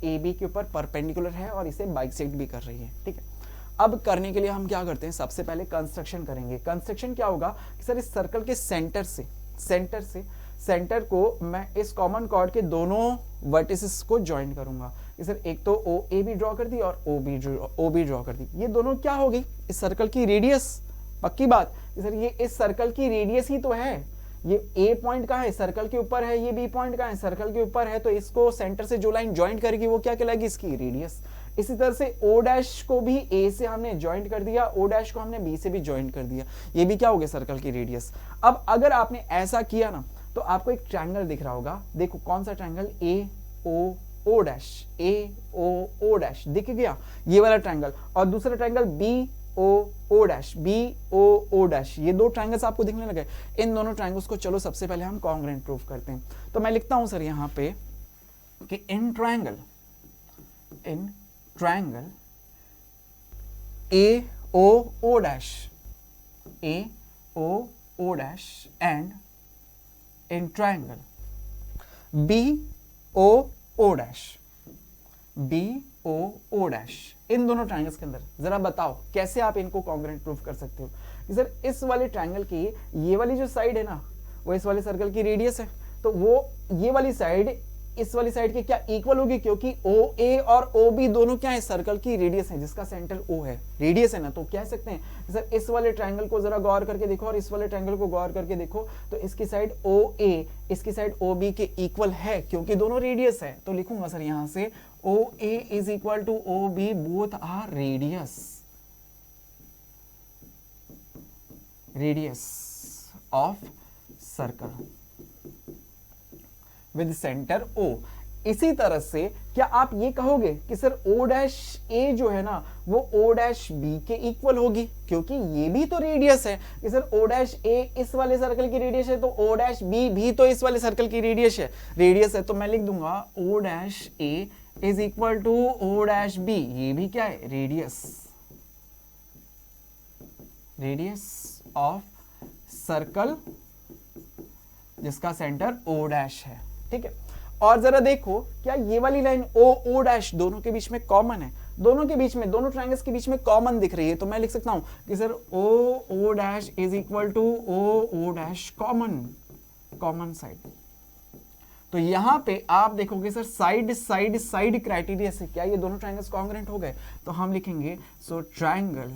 Speaker 1: A B के ऊपर परपेंडिकुलर है और इसे बाइसेक्ट भी कर रही है, ठीक है। अब करने के लिए हम क्या करते हैं, सबसे पहले कंस्ट्रक्शन करेंगे। कंस्ट्रक्शन क्या होगा कि सर इस सर्कल के सेंटर को मैं इस कॉमन कॉर्ड के दोनों वर्टिसेस को ज्वाइन करूंगा। सर एक तो ओ ए बी ड्रॉ कर दी और ओ बी ड्रॉ कर दी, ये दोनों क्या होगी, इस सर्कल की रेडियस। पक्की बात सर ये इस सर्कल की रेडियस ही तो है। ये ए पॉइंट कहाँ है, सर्कल के ऊपर है, ये बी पॉइंट कहाँ है, सर्कल के ऊपर है, तो इसको सेंटर से जो लाइन ज्वाइन करेगी वो क्या कहलाएगी, इसकी रेडियस। इसी तरह से ओ डैश को भी ए से हमने ज्वाइंट कर दिया, ओ डैश को हमने बी से भी ज्वाइंट कर दिया, ये भी क्या हो गया, सर्कल की रेडियस। अब अगर आपने ऐसा किया ना तो आपको एक ट्रायंगल दिख रहा होगा। देखो कौन सा triangle, A O O dash, A O O dash, दिख गया ये वाला ट्रायंगल, और दूसरा triangle B O O dash, B O O dash, ये दो ट्रायंगल्स आपको दिखने लगे। इन दोनों ट्रायंगल्स को चलो सबसे पहले हम कॉन्ग्रुएंट प्रूव करते हैं। तो मैं लिखता हूं सर यहां पे कि in triangle A O O dash, A O O dash and in triangle B O O dash, B O O dash, इन दोनों ट्रायंगल्स के अंदर जरा बताओ कैसे आप इनको कॉन्ग्रुएंट प्रूफ कर सकते हो। सर इस वाले ट्रायंगल की ये वाली जो साइड है ना, वो इस वाले सर्कल की रेडियस है, तो वो ये वाली साइड इस वाली साइड के क्या इक्वल होगी, क्योंकि ओ ए और ओ बी दोनों क्या है, सर्कल की रेडियस है, जिसका सेंटर ओ है, रेडियस है ना। तो कह सकते हैं सर इस वाले ट्रायंगल को जरा गौर करके देखो और इस वाले ट्रायंगल को गौर करके देखो, तो इसकी साइड ओ ए इसकी साइड ओ बी के इक्वल है, क्योंकि दोनों रेडियस है। तो लिखूंगा सर यहां से O A is equal to O B, both are radius of circle with centre O। इसी तरह से क्या आप ये कहोगे कि सर O डैश A जो है ना वो O डैश B के इक्वल होगी, क्योंकि ये भी तो रेडियस है कि सर O डैश A इस वाले सर्कल की रेडियस है, तो O डैश B भी तो इस वाले सर्कल की रेडियस है। तो मैं लिख दूंगा O dash A is equal to O dash B, ये भी क्या है, रेडियस ऑफ सर्कल जिसका सेंटर O डैश है। ठीक है, और जरा देखो क्या ये वाली लाइन O O डैश दोनों के बीच में कॉमन है, दोनों ट्रायंगल्स के बीच में कॉमन दिख रही है। तो मैं लिख सकता हूं कि sir O O dash is equal to O O dash common side. तो यहां पे आप देखोगे सर साइड क्राइटेरिया से क्या ये दोनों ट्रायंगल्स कॉन्ग्रुएंट हो गए। तो हम लिखेंगे so triangle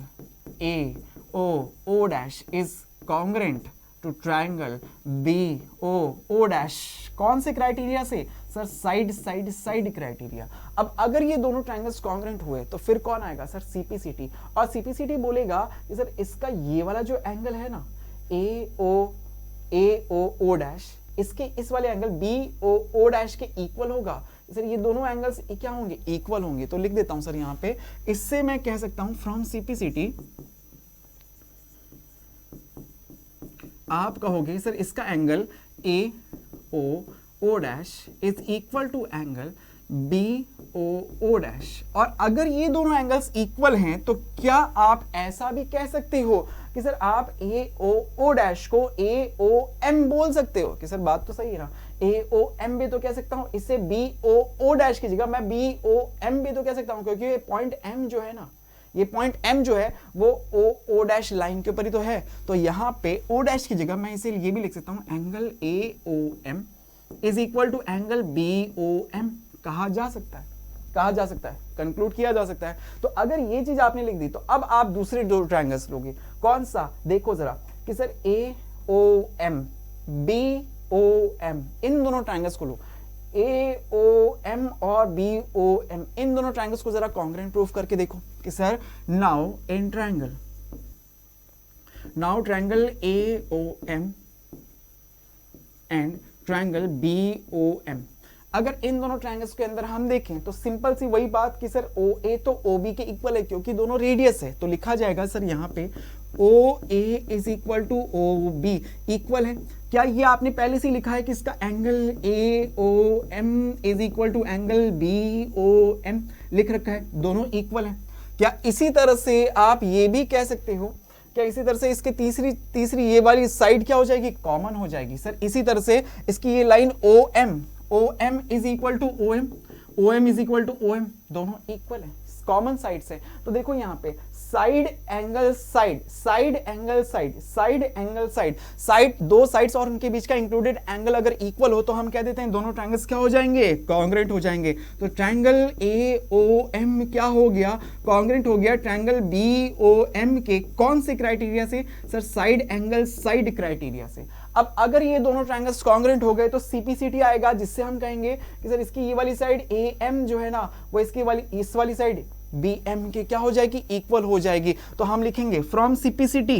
Speaker 1: A O O dash is congruent to triangle B O O dash, कौन से क्राइटेरिया से सर, साइड क्राइटेरिया। अब अगर ये दोनों ट्रायंगल्स कॉन्ग्रुएंट हुए तो फिर कौन आएगा सर, सीपीसीटी। और सीपीसीटी बोलेगा कि सर इसका ये वाला जो एंगल है ना ए ओ ओ डैश, इसके इस वाले angle B O O dash के इक्वल होगा। सर ये दोनों एंगल्स क्या होंगे, इक्वल होंगे। तो लिख देता हूं सर यहां पे, इससे मैं कह सकता हूं फ्रॉम सीपीसीटी आप कहोगे सर इसका angle A O O dash is equal to angle B O O dash. और अगर ये दोनों एंगल्स इक्वल हैं तो क्या आप ऐसा भी कह सकते हो कि सर आप ए ओ ओ डैश को ए ओ एम बोल सकते हो, कि सर बात तो सही है ना, ए ओ एम भी तो कह सकता हूं, इससे बी ओ ओ डैश की जगह मैं बी ओ एम भी तो कह सकता हूं, क्योंकि ये पॉइंट एम जो है ना, ये पॉइंट M जो है वो ओ डैश लाइन के ऊपर ही तो है। तो यहां पे O डैश की जगह मैं इसे ये भी लिख सकता हूं angle AOM is equal to angle BOM कहा जा सकता है, कंक्लूड किया जा सकता है। तो अगर ये चीज आपने लिख दी तो अब आप दूसरे दो ट्रायंगल्स लोगे, कौन सा, देखो जरा कि सर AOM BOM, इन दोनों ट्रायंगल्स को लो, AOM और BOM, इन दोनों ट्रायंगल्स को जरा कॉन्ग्रुएंट प्रूफ करके देखो कि sir now triangle AOM and triangle BOM, अगर इन दोनों ट्रायंगल्स के अंदर हम देखें तो सिंपल सी वही बात कि सर OA तो OB के इक्वल है, क्योंकि दोनों रेडियस है। तो लिखा जाएगा सर यहाँ पे OA is equal to OB equal है। क्या ये आपने पहले से लिखा है कि इसका angle AOM is equal to angle BOM लिख रखा है, दोनों इक्वल है। क्या इसी तरह से आप ये भी कह सकते हो, क्या इसी तरह से इसके तीसरी ये वाली साइड क्या हो जाएगी, कॉमन हो जाएगी। सर इसी तरह से इसकी ये line OM is equal to OM is equal to OM, दोनों इक्वल है, कॉमन साइड्स है। तो देखो यहाँ पे साइड एंगल साइड, दो साइड्स और उनके बीच का इंक्लूडेड एंगल अगर इक्वल हो तो हम कह देते हैं दोनों ट्रायंगल्स क्या हो जाएंगे, कॉन्ग्रुएंट हो जाएंगे। तो ट्रायंगल AOM क्या हो गया, कॉन्ग्रुएंट हो गया ट्रायंगल BOM के कौन से क्राइटेरिया से, sir side angle side criteria से। अब अगर ये दोनों ट्रायंगल्स कॉन्ग्रुएंट हो गए तो सीपीसीटी आएगा, जिससे हम कहेंगे कि सर इसकी ये वाली साइड AM जो है ना वो इसकी वाली इस वाली साइड BM के क्या हो जाएगी, इक्वल हो जाएगी। तो हम लिखेंगे फ्रॉम सीपीसीटी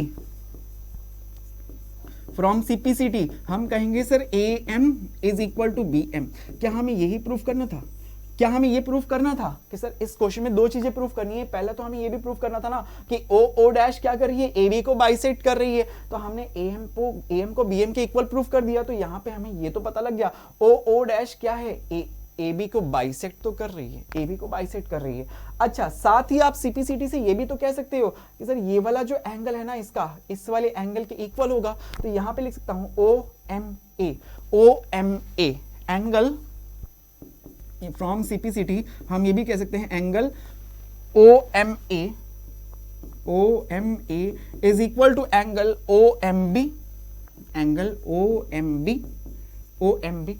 Speaker 1: हम कहेंगे sir AM is equal to BM। क्या हमें यही प्रूफ करना था, क्या हमें ये प्रूफ करना था कि सर इस क्वेश्चन में दो चीजें प्रूफ करनी है? पहले तो हमें ये भी प्रूफ करना था ना कि ओ डैश क्या कर रही है, ए बी को बाइसेक्ट कर रही है, तो हमने ए एम को बी एम के इक्वल प्रूफ कर दिया। तो यहाँ पे हमें ये तो पता लग गया ओ डैश क्या है, ए बी को बाइसेक्ट तो कर रही है, ए बी को बाइसेक्ट कर रही है। अच्छा, साथ ही आप सीपीसीटी से ये भी तो कह सकते हो कि सर ये वाला जो एंगल है ना इसका, इस वाले एंगल के इक्वल होगा। तो यहां पे लिख सकता हूं O M A angle from CPCT, हम ये भी कह सकते हैं angle O M A is equal to angle O M B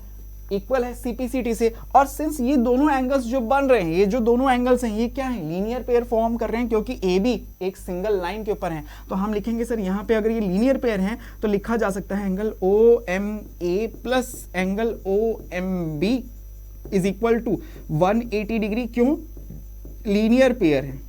Speaker 1: equal है सीपीसीटी से। और सिंस ये दोनों एंगल्स जो बन रहे हैं, ये जो दोनों एंगल्स हैं ये क्या है, लीनियर पेयर फॉर्म कर रहे हैं, क्योंकि ए बी एक सिंगल लाइन के ऊपर है। तो हम लिखेंगे सर यहाँ पे अगर ये लीनियर पेयर है तो लिखा जा सकता है angle O M A plus angle O M B is equal to 180 degree. क्यों? लीनियर पेयर है,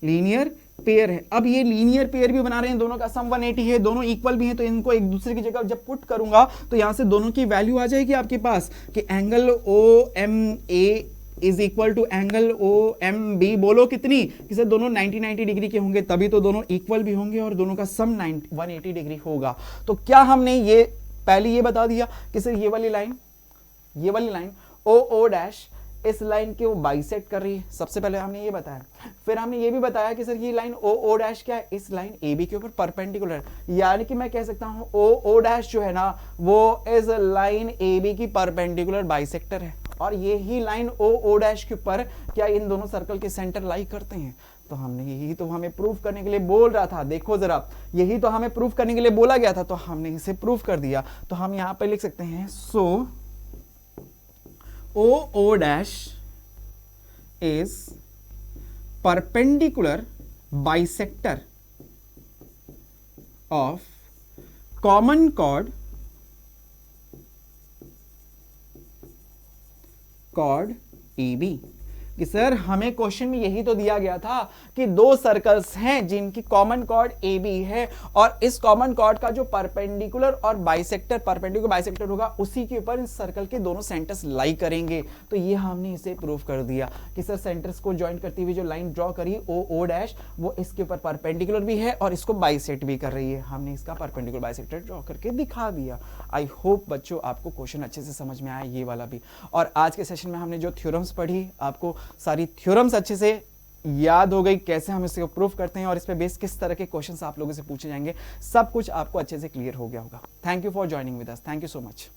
Speaker 1: लीनियर पेयर है। अब ये लीनियर पेयर भी बना रहे हैं, दोनों का सम 180 है, दोनों इक्वल भी हैं, तो इनको एक दूसरे की जगह जब पुट करूंगा तो यहां से दोनों की वैल्यू आ जाएगी आपके पास कि angle O M A is equal to angle O M B. बोलो कितनी? कि सर दोनों 90 डिग्री के होंगे, तभी तो दोनों इक्वल भी होंगे और दोनों का सम 180 डिग्री होगा। तो क्या हमने ये पहले ये बता दिया कि सर ये वाली लाइन ओ डैश इस लाइन के वो बाइसेक्ट कर रही है, सबसे पहले हमने ये बताया। फिर हमने ये भी बताया कि सर ये लाइन ओ डैश क्या है, इस लाइन ए बी के ऊपर परपेंडिकुलर, यानी कि मैं कह सकता हूं ओ डैश जो है ना वो इस लाइन ए बी की परपेंडिकुलर बाइसेक्टर है। और ये ही लाइन ओ डैश के ऊपर क्या इन दोनों सर्कल के सेंटर लाई करते हैं। तो हमने यही तो हमें प्रूफ करने के लिए बोल रहा था, देखो जरा, यही तो हमें प्रूफ करने के लिए बोला गया था, तो हमने इसे प्रूफ कर दिया। तो हम यहां पर लिख सकते हैं सो O dash is perpendicular bisector of common chord AB। कि सर हमें क्वेश्चन में यही तो दिया गया था कि दो सर्कल्स हैं जिनकी कॉमन कॉर्ड ए बी है, और इस कॉमन कॉर्ड का जो परपेंडिकुलर और बाइसेक्टर, परपेंडिकुलर बाइसेक्टर होगा उसी के ऊपर इस सर्कल के दोनों सेंटर्स लाई करेंगे। तो ये हमने इसे प्रूफ कर दिया कि सर सेंटर्स को ज्वाइन करती हुई जो लाइन ड्रॉ करी ओ डैश वो इसके ऊपर परपेंडिकुलर भी है और इसको बाइसेक्ट भी कर रही है। हमने इसका परपेंडिकुलर बाइसेक्टर ड्रॉ करके दिखा दिया। आई होप बच्चों आपको क्वेश्चन अच्छे से समझ में आया, ये वाला भी। और आज के सेशन में हमने जो थ्योरम्स पढ़ी, आपको सारी थ्योरम्स अच्छे से याद हो गई, कैसे हम इसको प्रूफ करते हैं और इस पे बेस किस तरह के क्वेश्चंस आप लोगों से पूछे जाएंगे, सब कुछ आपको अच्छे से क्लियर हो गया होगा। Thank you for joining with us, thank you so much.